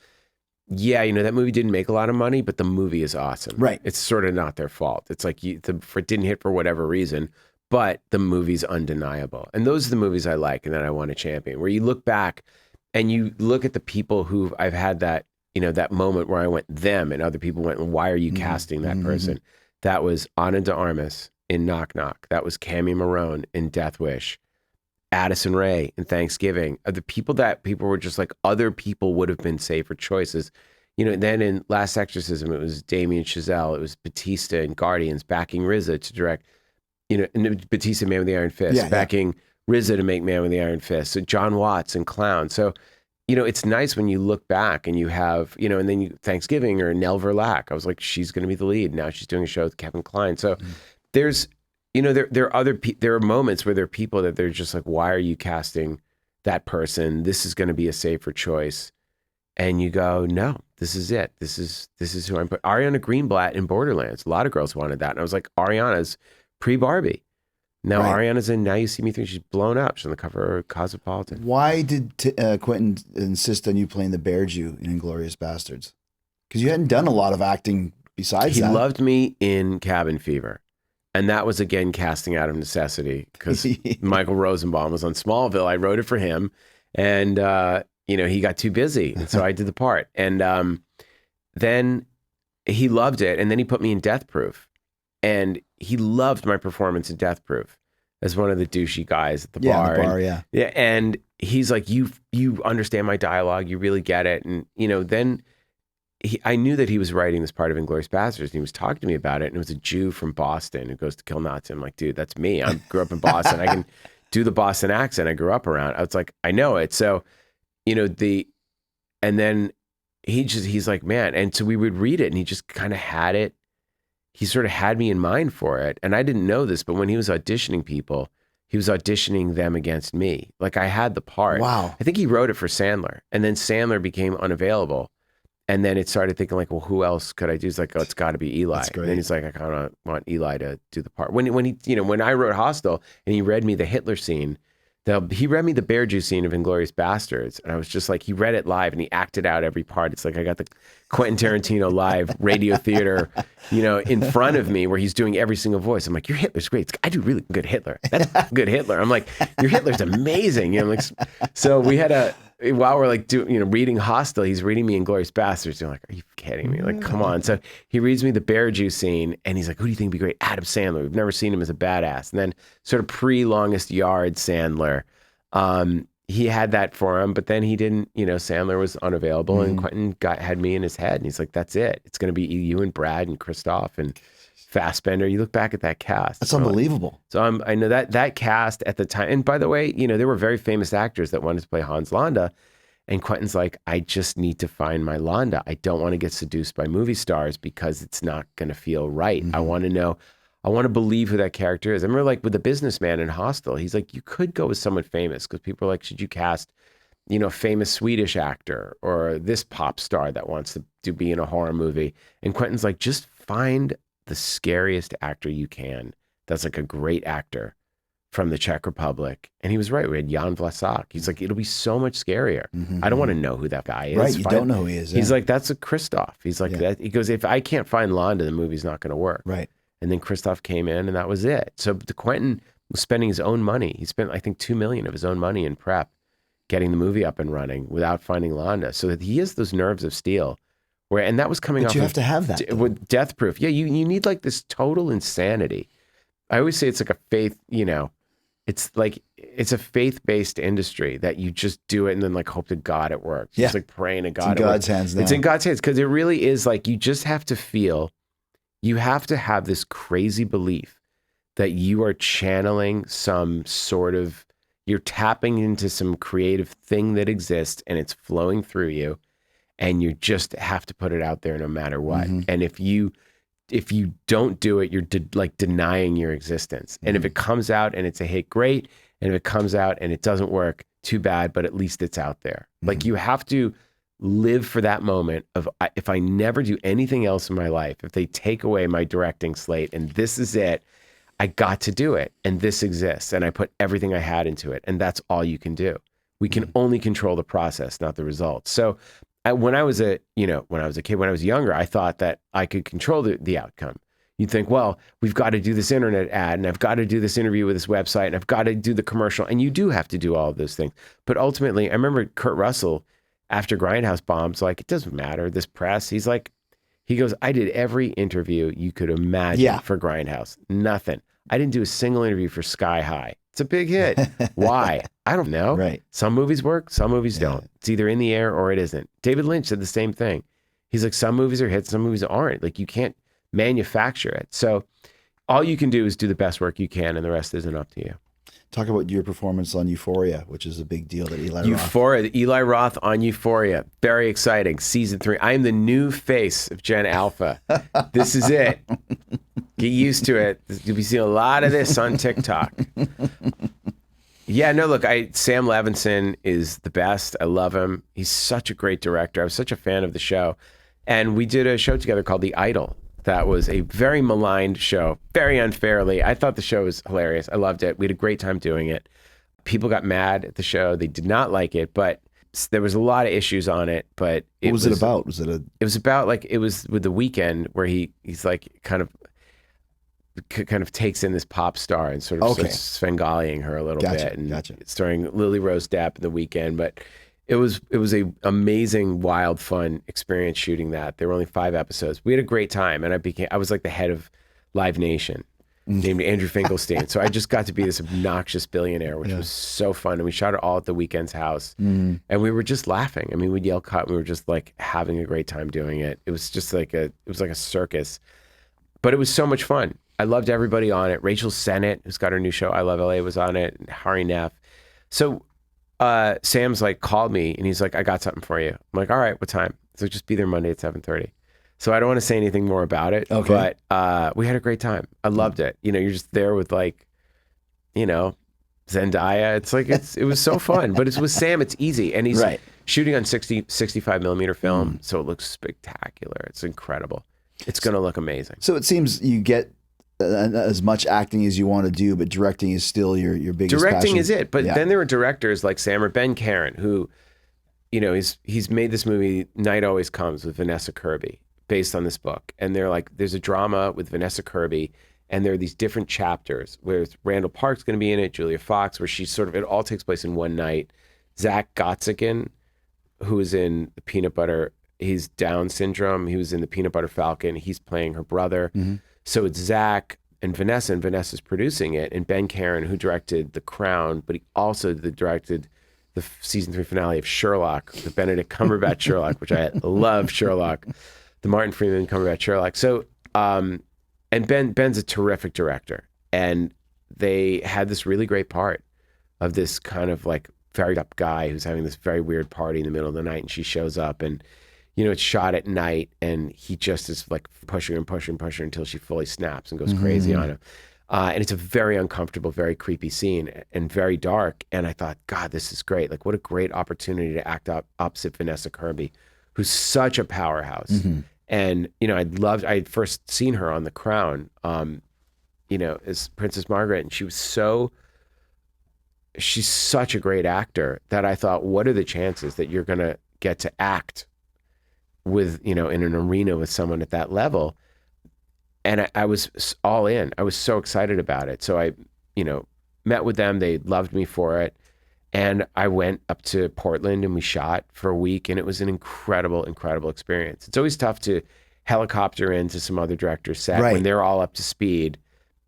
Speaker 2: yeah, that movie didn't make a lot of money, but the movie is awesome.
Speaker 1: Right.
Speaker 2: It's sort of not their fault. It's like it didn't hit for whatever reason, but the movie's undeniable. And those are the movies I like and that I want to champion, where you look back and you look at the people who I've had that, that moment where I went them, and other people went, why are you casting that person? That was Ana de Armas in Knock Knock. That was Cammy Marone in Death Wish. Addison Rae in Thanksgiving. The people were just like, other people would have been safer choices. Then in Last Exorcism, it was Damien Chazelle. It was Bautista in Guardians backing RZA to direct, and Bautista Man with the Iron Fist, backing RZA to make Man with the Iron Fist. So John Watts and Clown. So, it's nice when you look back and you have, and then Thanksgiving, or Nell Verlaque. I was like, she's going to be the lead. Now she's doing a show with Kevin Kline. So there's, there are moments where there are people that they're just like, why are you casting that person? This is going to be a safer choice. And you go, no, this is it. This is who I'm putting. Ariana Greenblatt in Borderlands. A lot of girls wanted that. And I was like, Ariana's pre-Barbie. Now Ariana's in Now You See Me 3. She's blown up. She's on the cover of Cosmopolitan.
Speaker 1: Why did Quentin insist on you playing the Bear Jew in Inglourious Basterds? Because you hadn't done a lot of acting besides that.
Speaker 2: He loved me in Cabin Fever. And that was, again, casting out of necessity, because Michael Rosenbaum was on Smallville. I wrote it for him, and he got too busy, and so I did the part. And then he loved it, and then he put me in Death Proof, and he loved my performance in Death Proof as one of the douchey guys at the bar.
Speaker 1: The bar, yeah.
Speaker 2: And he's like, you understand my dialogue, you really get it, and then I knew that he was writing this part of Inglourious Basterds, and he was talking to me about it, and it was a Jew from Boston who goes to kill Nazis. I'm like, dude, that's me. I grew up in Boston. I can do the Boston accent I grew up around. I was like, I know it. So, and then he's like, man. And so we would read it, and he just kind of had it. He sort of had me in mind for it. And I didn't know this, but when he was auditioning people, he was auditioning them against me. Like I had the part.
Speaker 1: Wow.
Speaker 2: I think he wrote it for Sandler, and then Sandler became unavailable. And then it started thinking like, well, who else could I do? He's like, oh, it's got to be Eli.
Speaker 1: That's great.
Speaker 2: And then he's like, I kind of want Eli to do the part. When I wrote Hostel and he read me the Hitler scene, he read me the bear juice scene of Inglourious Basterds, and I was just like, he read it live and he acted out every part. It's like I got the Quentin Tarantino live radio theater, in front of me where he's doing every single voice. I'm like, your Hitler's great. It's like, I do really good Hitler. That's good Hitler. I'm like, your Hitler's amazing. So we had while we're like reading Hostel, he's reading me Inglourious Basterds. You're like, are you kidding me? Like, come on. So he reads me the bear juice scene, and he's like, who do you think would be great? Adam Sandler. We've never seen him as a badass. And then sort of pre-longest yard Sandler. He had that for him, but then he didn't, Sandler was unavailable, and Quentin had me in his head, and he's like, that's it. It's going to be you and Brad and Christoph and Fassbender. You look back at that cast.
Speaker 1: That's unbelievable.
Speaker 2: So I know that cast at the time, and by the way, there were very famous actors that wanted to play Hans Landa, and Quentin's like, I just need to find my Landa. I don't want to get seduced by movie stars because it's not going to feel right. I want to know. I want to believe who that character is. I remember like with the businessman in Hostel, he's like, you could go with someone famous because people are like, should you cast, a famous Swedish actor or this pop star that wants to be in a horror movie? And Quentin's like, just find the scariest actor you can. That's like a great actor from the Czech Republic. And he was right. We had Jan Vlasak. He's like, it'll be so much scarier. I don't want to know who that guy is.
Speaker 1: Right. You don't know who he is.
Speaker 2: He's like, that's a Christoph. He's like, that. He goes, if I can't find Landa, the movie's not going to work.
Speaker 1: Right.
Speaker 2: And then Christoph came in, and that was it. So the Quentin was spending his own money. He spent, I think, $2 million of his own money in prep, getting the movie up and running without finding Landa. So that he has those nerves of steel. And that was coming off.
Speaker 1: But you have to have that
Speaker 2: with Death Proof. Yeah, you need like this total insanity. I always say it's like a faith. It's a faith-based industry that you just do it and then like hope to God it works. Just like praying to God.
Speaker 1: It's in God's hands now.
Speaker 2: It's in God's hands because it really is like you just have to feel. You have to have this crazy belief that you are channeling some sort of, you're tapping into some creative thing that exists and it's flowing through you, and you just have to put it out there no matter what. And if you don't do it, you're denying your existence. And if it comes out and it's a hit, great. And if it comes out and it doesn't work, too bad, but at least it's out there. Like you have to live for that moment of, if I never do anything else in my life, if they take away my directing slate and this is it, I got to do it. And this exists. And I put everything I had into it. And that's all you can do. We can only control the process, not the results. So when I was a kid, when I was younger, I thought that I could control the outcome. You'd think, well, we've got to do this internet ad, and I've got to do this interview with this website, and I've got to do the commercial. And you do have to do all of those things. But ultimately, I remember Kurt Russell, after Grindhouse bombs, like, it doesn't matter, this press. He goes, I did every interview you could imagine for Grindhouse. Nothing. I didn't do a single interview for Sky High. It's a big hit. Why? I don't know.
Speaker 1: Right.
Speaker 2: Some movies work, some movies don't. It's either in the air or it isn't. David Lynch said the same thing. He's like, some movies are hits, some movies aren't. Like, you can't manufacture it. So all you can do is do the best work you can, and the rest isn't up to you.
Speaker 1: Talk about your performance on Euphoria, which is a big deal that Eli Roth.
Speaker 2: Euphoria, Eli Roth on Euphoria. Very exciting. Season 3. I am the new face of Gen Alpha. This is it. Get used to it. You'll be seeing a lot of this on TikTok. Yeah, no, look, Sam Levinson is the best. I love him. He's such a great director. I was such a fan of the show. And we did a show together called The Idol. That was a very maligned show, very unfairly. I thought the show was hilarious. I loved it. We had a great time doing it. People got mad at the show. They did not like it, but there was a lot of issues on it. But
Speaker 1: what was it about?
Speaker 2: It was about, like, it was with The Weeknd, where he's like kind of takes in this pop star and sort of starts Svengali-ing her a little bit, and starring Lily Rose Depp in The Weeknd. But it was a amazing, wild, fun experience shooting that. There were only 5 episodes. We had a great time, and I was like the head of Live Nation. named Andrew Finkelstein. So I just got to be this obnoxious billionaire, which was so fun. And we shot it all at the Weekend's house. And we were just laughing. I mean, we'd yell cut. We were just like having a great time doing it. It was just like it was like a circus, but it was so much fun. I loved everybody on it. Rachel Sennett, who's got her new show, I Love LA, was on it. And Hari Neff. So Sam's like called me and he's like, I got something for you. I'm like, all right, what time? So just be there Monday at 7:30. So I don't want to say anything more about it, but we had a great time. I loved it. You know, you're just there with like, you know, Zendaya. It's like, it was so fun, but it's with Sam, it's easy. And he's shooting on 65 millimeter film. So it looks spectacular. It's incredible. It's going to look amazing.
Speaker 1: So it seems you get as much acting as you want to do, but directing is still your biggest
Speaker 2: Directing
Speaker 1: passion.
Speaker 2: is it. But then there are directors like Sam or Ben Karen who, you know, he's made this movie, Night Always Comes, with Vanessa Kirby, based on this book. And they're like, there's a drama with Vanessa Kirby, and there are these different chapters where Randall Park's going to be in it, Julia Fox, where she's sort of, it all takes place in one night. Zach Gottsigan, who is in the Peanut Butter, he's Down syndrome. He was in the Peanut Butter Falcon. He's playing her brother. So it's Zach and Vanessa's producing it, and Ben Karen, who directed The Crown, but he also directed the season 3 finale of Sherlock, the Benedict Cumberbatch Sherlock, which I love Sherlock. The Martin Freeman Cumberbatch Sherlock. So, and Ben's a terrific director, and they had this really great part of this kind of like very up guy who's having this very weird party in the middle of the night, and she shows up, and you know, it's shot at night, and he just is like pushing until she fully snaps and goes crazy on him. And it's a very uncomfortable, very creepy scene and very dark. And I thought, God, this is great. Like, what a great opportunity to act opposite Vanessa Kirby, who's such a powerhouse. And, you know, I had first seen her on The Crown, you know, as Princess Margaret. And she's such a great actor that I thought, what are the chances that you're going to get to act with, you know, in an arena with someone at that level? And I was all in. I was so excited about it. So I, you know, met with them. They loved me for it. And I went up to Portland and we shot for a week, and it was an incredible, incredible experience. It's always tough to helicopter into some other director's set when they're all up to speed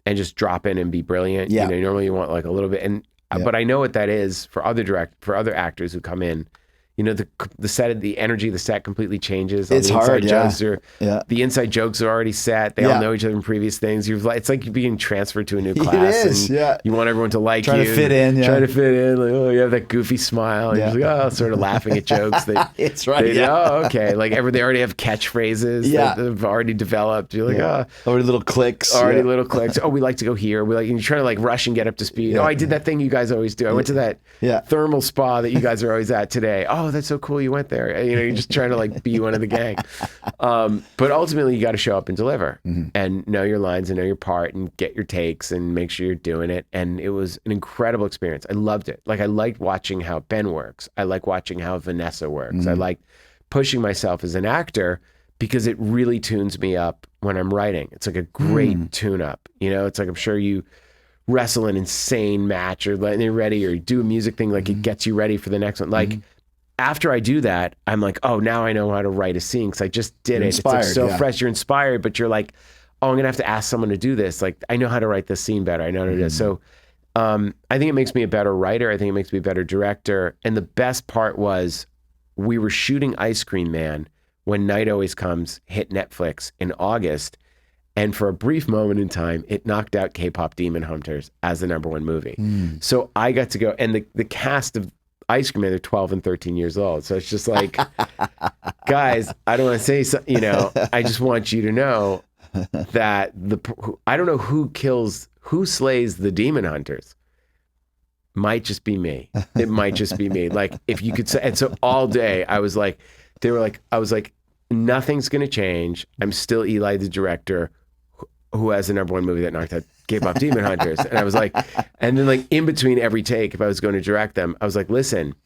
Speaker 2: and just drop in and be brilliant. You know, normally you want like a little bit, and but I know what that is for other actors who come in. You know, the set, the energy of the set completely changes.
Speaker 1: It's hard,
Speaker 2: the inside jokes are already set. They all know each other from previous things. It's like you're being transferred to a new class.
Speaker 1: It is,
Speaker 2: and you want everyone to like you.
Speaker 1: Trying to fit in.
Speaker 2: Like, oh, you have that goofy smile. And you're like, oh, sort of laughing at jokes.
Speaker 1: It's right.
Speaker 2: Oh, okay. Like they already have catchphrases that they've already developed. You're like,
Speaker 1: already little clicks.
Speaker 2: Little clicks. Oh, we like to go here. And you're trying to like rush and get up to speed. Oh, I did that thing you guys always do. I went to that thermal spa that you guys are always at today. Oh, that's so cool you went there. You know, you're just trying to like be one of the gang. But ultimately you got to show up and deliver and know your lines and know your part and get your takes and make sure you're doing it. And it was an incredible experience. I loved it. Like, I liked watching how Ben works. I like watching how Vanessa works. I like pushing myself as an actor because it really tunes me up when I'm writing. It's like a great tune up. You know, it's like, I'm sure you wrestle an insane match or you're ready, or do a music thing, like it gets you ready for the next one. Like, after I do that, I'm like, oh, now I know how to write a scene because I just did it. It's like so fresh. You're inspired, but you're like, oh, I'm going to have to ask someone to do this. Like, I know how to write this scene better. I know how to do this. So I think it makes me a better writer. I think it makes me a better director. And the best part was we were shooting Ice Cream Man when Night Always Comes hit Netflix in August. And for a brief moment in time, it knocked out K-pop Demon Hunters as the #1 movie. So I got to go, and the cast of Ice Cream Man, they're 12 and 13 years old. So it's just like, guys, I don't want to say so, you know, I just want you to know that I don't know who slays the Demon Hunters. Might just be me. It might just be me. Like, if you could say, and so all day I was like, I was like, nothing's going to change. I'm still Eli, the director, who has the #1 movie that knocked out K-pop Demon Hunters. And I was like, and then like in between every take, if I was going to direct them, I was like, listen,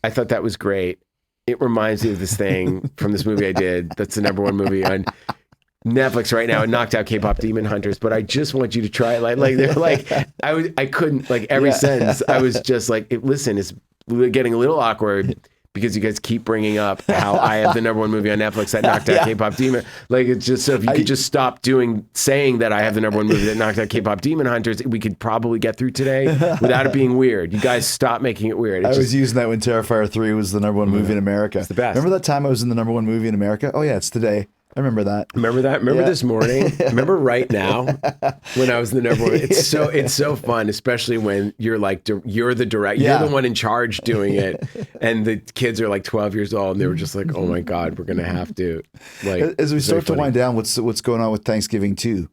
Speaker 2: I thought that was great. It reminds me of this thing from this movie I did. That's the #1 movie on Netflix right now. It knocked out K-pop Demon Hunters, but I just want you to try it. Like they're like, I couldn't, like every sentence, I was just like, listen, it's getting a little awkward. because you guys keep bringing up how I have the number one movie on Netflix that knocked out K-pop Demon. Like, it's just, so if you could just stop saying that I have the number one movie that knocked out K-pop Demon Hunters, we could probably get through today without it being weird. You guys stop making it weird.
Speaker 3: I was using that when Terrifier 3 was the number one movie in America.
Speaker 2: It's the best.
Speaker 3: Remember that time I was in the number one movie in America? Oh yeah, it's today. I remember that.
Speaker 2: Remember that? Remember this morning? Remember right now when I was the number one? It's so fun, especially when you're like, you're the director, you're the one in charge doing it. And the kids are like 12 years old and they were just like, oh my God, we're going to have to. Like,
Speaker 3: as we start to wind down, what's going on with Thanksgiving 2?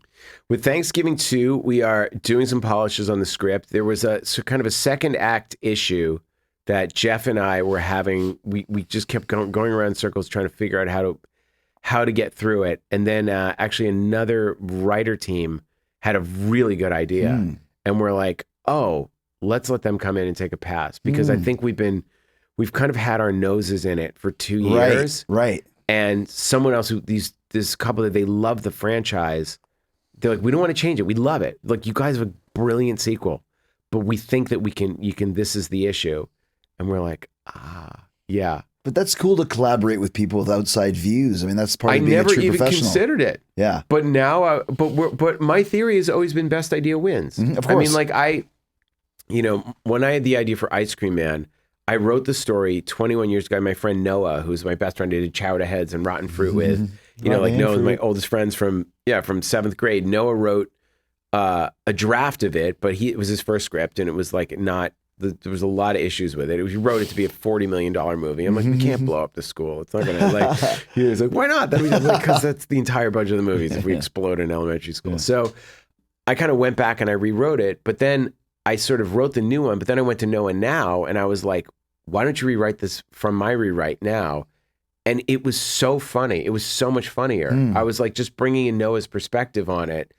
Speaker 2: With Thanksgiving 2, we are doing some polishes on the script. There was kind of a second act issue that Jeff and I were having. We just kept going around in circles trying to figure out how to get through it. And then actually another writer team had a really good idea. And we're like, oh, let's let them come in and take a pass. Because I think we've kind of had our noses in it for 2 years.
Speaker 3: Right.
Speaker 2: And someone else this couple that they love the franchise, they're like, we don't want to change it. We love it. Like, you guys have a brilliant sequel, but we think that you can, this is the issue. And we're like, yeah.
Speaker 3: But that's cool to collaborate with people with outside views. I mean, that's part of being a true professional. I never even
Speaker 2: considered it.
Speaker 3: Yeah.
Speaker 2: But now, but my theory has always been best idea wins.
Speaker 3: Of course.
Speaker 2: I mean, like when I had the idea for Ice Cream Man, I wrote the story 21 years ago. My friend Noah, who's my best friend, I did Chowder Heads and Rotten Fruit with. Noah, my oldest friends from 7th grade. Noah wrote a draft of it, but it was his first script, and it was like not. There was a lot of issues with it. He wrote it to be a $40 million movie. I'm like, we can't blow up the school. It's not going to, he was like, why not? Because that's the entire budget of the movies if we explode in elementary school. Yeah. So I kind of went back and I rewrote it, but then I sort of wrote the new one, but then I went to Noah now and I was like, why don't you rewrite this from my rewrite now? And it was so funny. It was so much funnier. I was like, just bringing in Noah's perspective on it.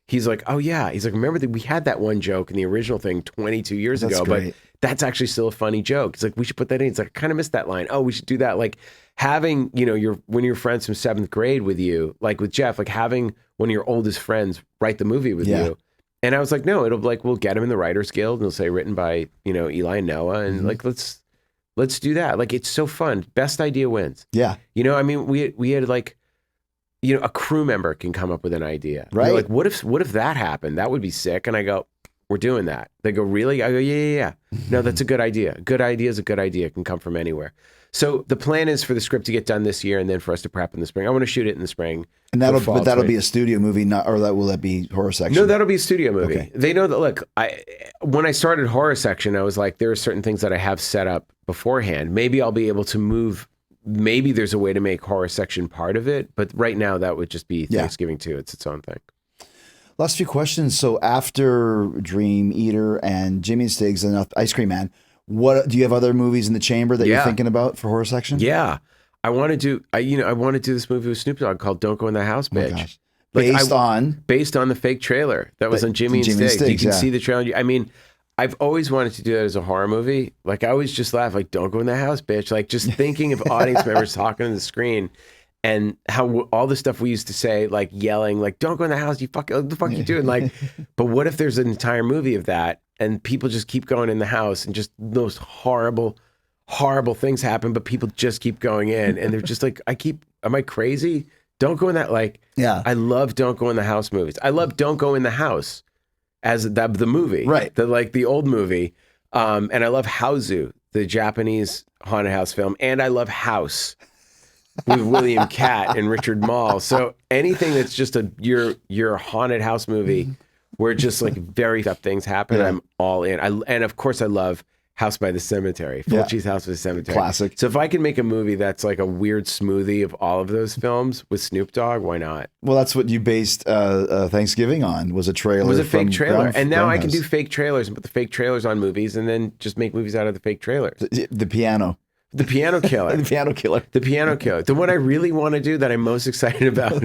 Speaker 2: He's like, oh yeah. He's like, remember that we had that one joke in the original thing 22 years ago, but that's actually still a funny joke. He's like, we should put that in. He's like, I kind of missed that line. Oh, we should do that. Like having, one of your friends from 7th grade with you, like with Jeff, like having one of your oldest friends write the movie with you. And I was like, no, we'll get him in the Writers Guild and it'll say written by, Eli and Noah. And like, let's do that. Like, it's so fun. Best idea wins.
Speaker 3: Yeah.
Speaker 2: I mean, we had like, a crew member can come up with an idea.
Speaker 3: Right.
Speaker 2: Like, what if that happened? That would be sick. And I go, we're doing that. They go, really? I go, yeah. No, that's a good idea. A good idea is a good idea. It can come from anywhere. So the plan is for the script to get done this year and then for us to prep in the spring. I want to shoot it in the spring.
Speaker 3: And that'll be a studio movie, will that be horror section?
Speaker 2: No, that'll be a studio movie.
Speaker 3: Okay.
Speaker 2: They know that, look, when I started horror section, I was like, there are certain things that I have set up beforehand. Maybe I'll be able to move. Maybe there's a way to make horror section part of it, but right now that would just be Thanksgiving 2. It's its own thing.
Speaker 3: Last few questions. So after Dream Eater and Jimmy Stiggs and Ice Cream Man, what do you have other movies in the chamber that you're thinking about for horror section?
Speaker 2: Yeah, I want to do. I want to do this movie with Snoop Dogg called "Don't Go in the House, Bitch."
Speaker 3: Gosh. Based on
Speaker 2: the fake trailer that was on Jimmy and Stiggs. You can see the trailer. I mean, I've always wanted to do that as a horror movie. Like, I always just laugh, like, don't go in the house, bitch. Like, just thinking of audience members talking to the screen and how all the stuff we used to say, like yelling, like, don't go in the house, what the fuck you doing? Like, but what if there's an entire movie of that and people just keep going in the house and just those horrible, horrible things happen, but people just keep going in and they're just like, am I crazy? Don't go in that, like, I love Don't Go in the House movies. I love Don't Go in the House as the movie,
Speaker 3: right?
Speaker 2: The old movie, and I love Hauzu, the Japanese haunted house film, and I love House with William Catt and Richard Mall. So anything that's just your haunted house movie where just like very tough things happen, I'm all in. And of course I love House by the Cemetery, Fulci's House by the Cemetery.
Speaker 3: Classic.
Speaker 2: So if I can make a movie that's like a weird smoothie of all of those films with Snoop Dogg, why not?
Speaker 3: Well, that's what you based Thanksgiving on, was a trailer.
Speaker 2: It was a fake trailer. And now I can do fake trailers and put the fake trailers on movies and then just make movies out of the fake trailers.
Speaker 3: The piano.
Speaker 2: The Piano Killer.
Speaker 3: The Piano Killer.
Speaker 2: The Piano Killer. The one I really want to do that I'm most excited about.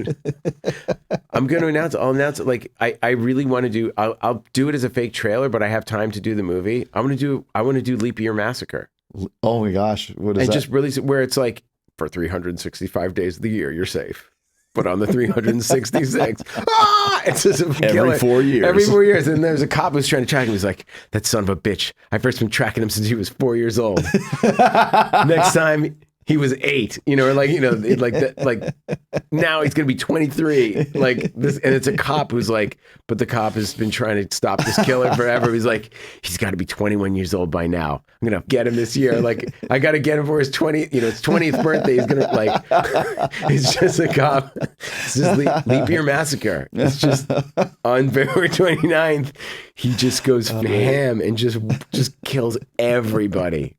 Speaker 2: I'm going to announce it. I'll announce it. Like, I really want to do, I'll do it as a fake trailer, but I have time to do the movie. I want to do Leap Year Massacre.
Speaker 3: Oh my gosh. What is that?
Speaker 2: And just release it where it's like, for 365 days of the year, you're safe. put on the 366. Ah! It's just a killer.
Speaker 3: Every 4 years.
Speaker 2: Every 4 years. And there's a cop who's trying to track him. He's like, that son of a bitch. I've first been tracking him since he was 4 years old. Next time he was 8, or like now he's going to be 23. Like this, and it's a cop who's like, but the cop has been trying to stop this killer forever. He's like, he's got to be 21 years old by now. I'm going to get him this year. Like, I got to get him for his his 20th birthday. He's going to it's just a cop. It's just Leap Year Massacre. It's just on February 29th, he just goes ham and just kills everybody.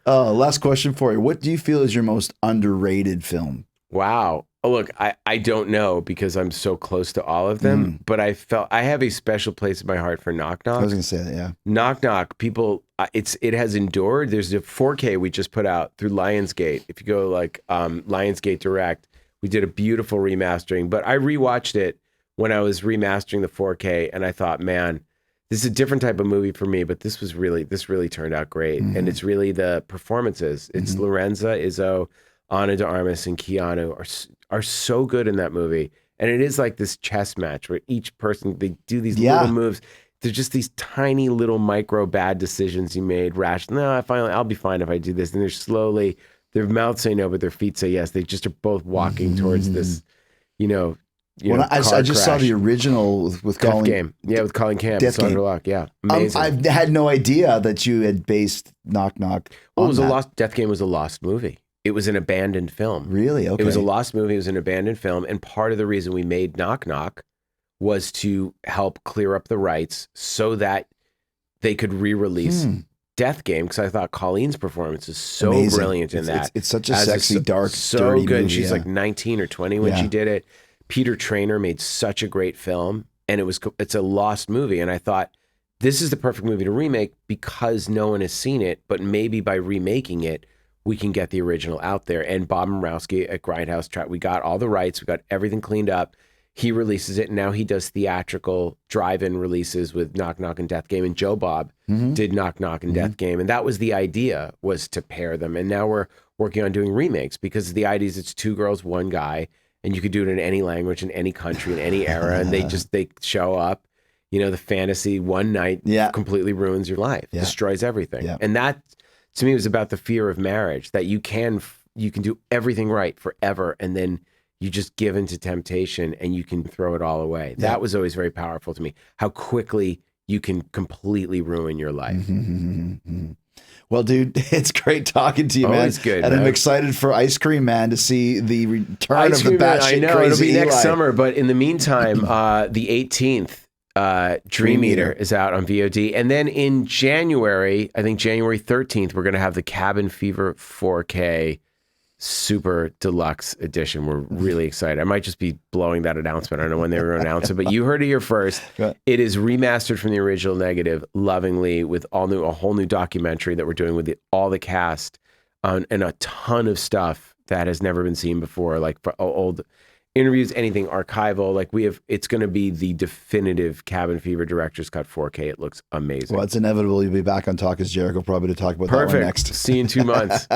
Speaker 3: Last question for you. What do you feel is your most underrated film?
Speaker 2: Wow. Oh, look, I don't know because I'm so close to all of them, but I have a special place in my heart for Knock Knock.
Speaker 3: I was going to say that, yeah.
Speaker 2: Knock Knock, people, it has endured. There's a 4K we just put out through Lionsgate. If you go Lionsgate Direct, we did a beautiful remastering, but I rewatched it when I was remastering the 4K and I thought, man, this is a different type of movie for me, but this really turned out great. And it's really the performances. It's Lorenza, Izzo, Ana de Armas, and Keanu are so good in that movie. And it is like this chess match where each person, they do these little moves. They're just these tiny little micro bad decisions you made, rash. No, I'll be fine if I do this. And they're slowly, their mouths say no, but their feet say yes. They just are both walking towards this,
Speaker 3: I just saw the original with
Speaker 2: Death
Speaker 3: Colin.
Speaker 2: Game. Yeah, with Colin Camp.
Speaker 3: Death
Speaker 2: Sandra
Speaker 3: Game.
Speaker 2: Bullock. Yeah, amazing.
Speaker 3: I had no idea that you had based Knock Knock.
Speaker 2: Well, it was Death Game was a lost movie. It was an abandoned film.
Speaker 3: Really? Okay.
Speaker 2: It was a lost movie. It was an abandoned film. And part of the reason we made Knock Knock was to help clear up the rights so that they could re-release Death Game, because I thought Colleen's performance is so brilliant in that.
Speaker 3: It's such a sexy, dark,
Speaker 2: so
Speaker 3: dirty
Speaker 2: good.
Speaker 3: movie,
Speaker 2: She's like 19 or 20 when she did it. Peter Traynor made such a great film, and it's a lost movie. And I thought, this is the perfect movie to remake because no one has seen it, but maybe by remaking it, we can get the original out there. And Bob Morowski at Grindhouse, we got all the rights, we got everything cleaned up. He releases it, and now he does theatrical drive-in releases with Knock Knock and Death Game. And Joe Bob did Knock Knock and Death Game, and that was the idea, was to pair them. And now we're working on doing remakes because the idea is it's 2 girls, 1 guy, and you could do it in any language, in any country, in any era, and they show up. The fantasy one night completely ruins your life, destroys everything. Yeah. And that, to me, was about the fear of marriage, that you can do everything right forever, and then you just give into temptation and you can throw it all away. Yeah. That was always very powerful to me, how quickly you can completely ruin your life.
Speaker 3: Well, dude, it's great talking to you, man.
Speaker 2: Always good,
Speaker 3: and
Speaker 2: man.
Speaker 3: I'm excited for Ice Cream Man to see the return of the batshit crazy
Speaker 2: it'll be next
Speaker 3: Eli.
Speaker 2: summer, but in the meantime, the 18th, Dream Eater is out on VOD. And then in January, I think January 13th, we're going to have the Cabin Fever 4K Super Deluxe Edition. We're really excited. I might just be blowing that announcement. I don't know when they were going to announce it, but you heard it here first. It is remastered from the original negative lovingly with a whole new documentary that we're doing with all the cast and a ton of stuff that has never been seen before, like old interviews, anything archival. Like it's going to be the definitive Cabin Fever Director's Cut 4K. It looks amazing.
Speaker 3: Well, it's inevitable. You'll be back on Talk is Jericho probably to talk about that one next.
Speaker 2: See you in 2 months.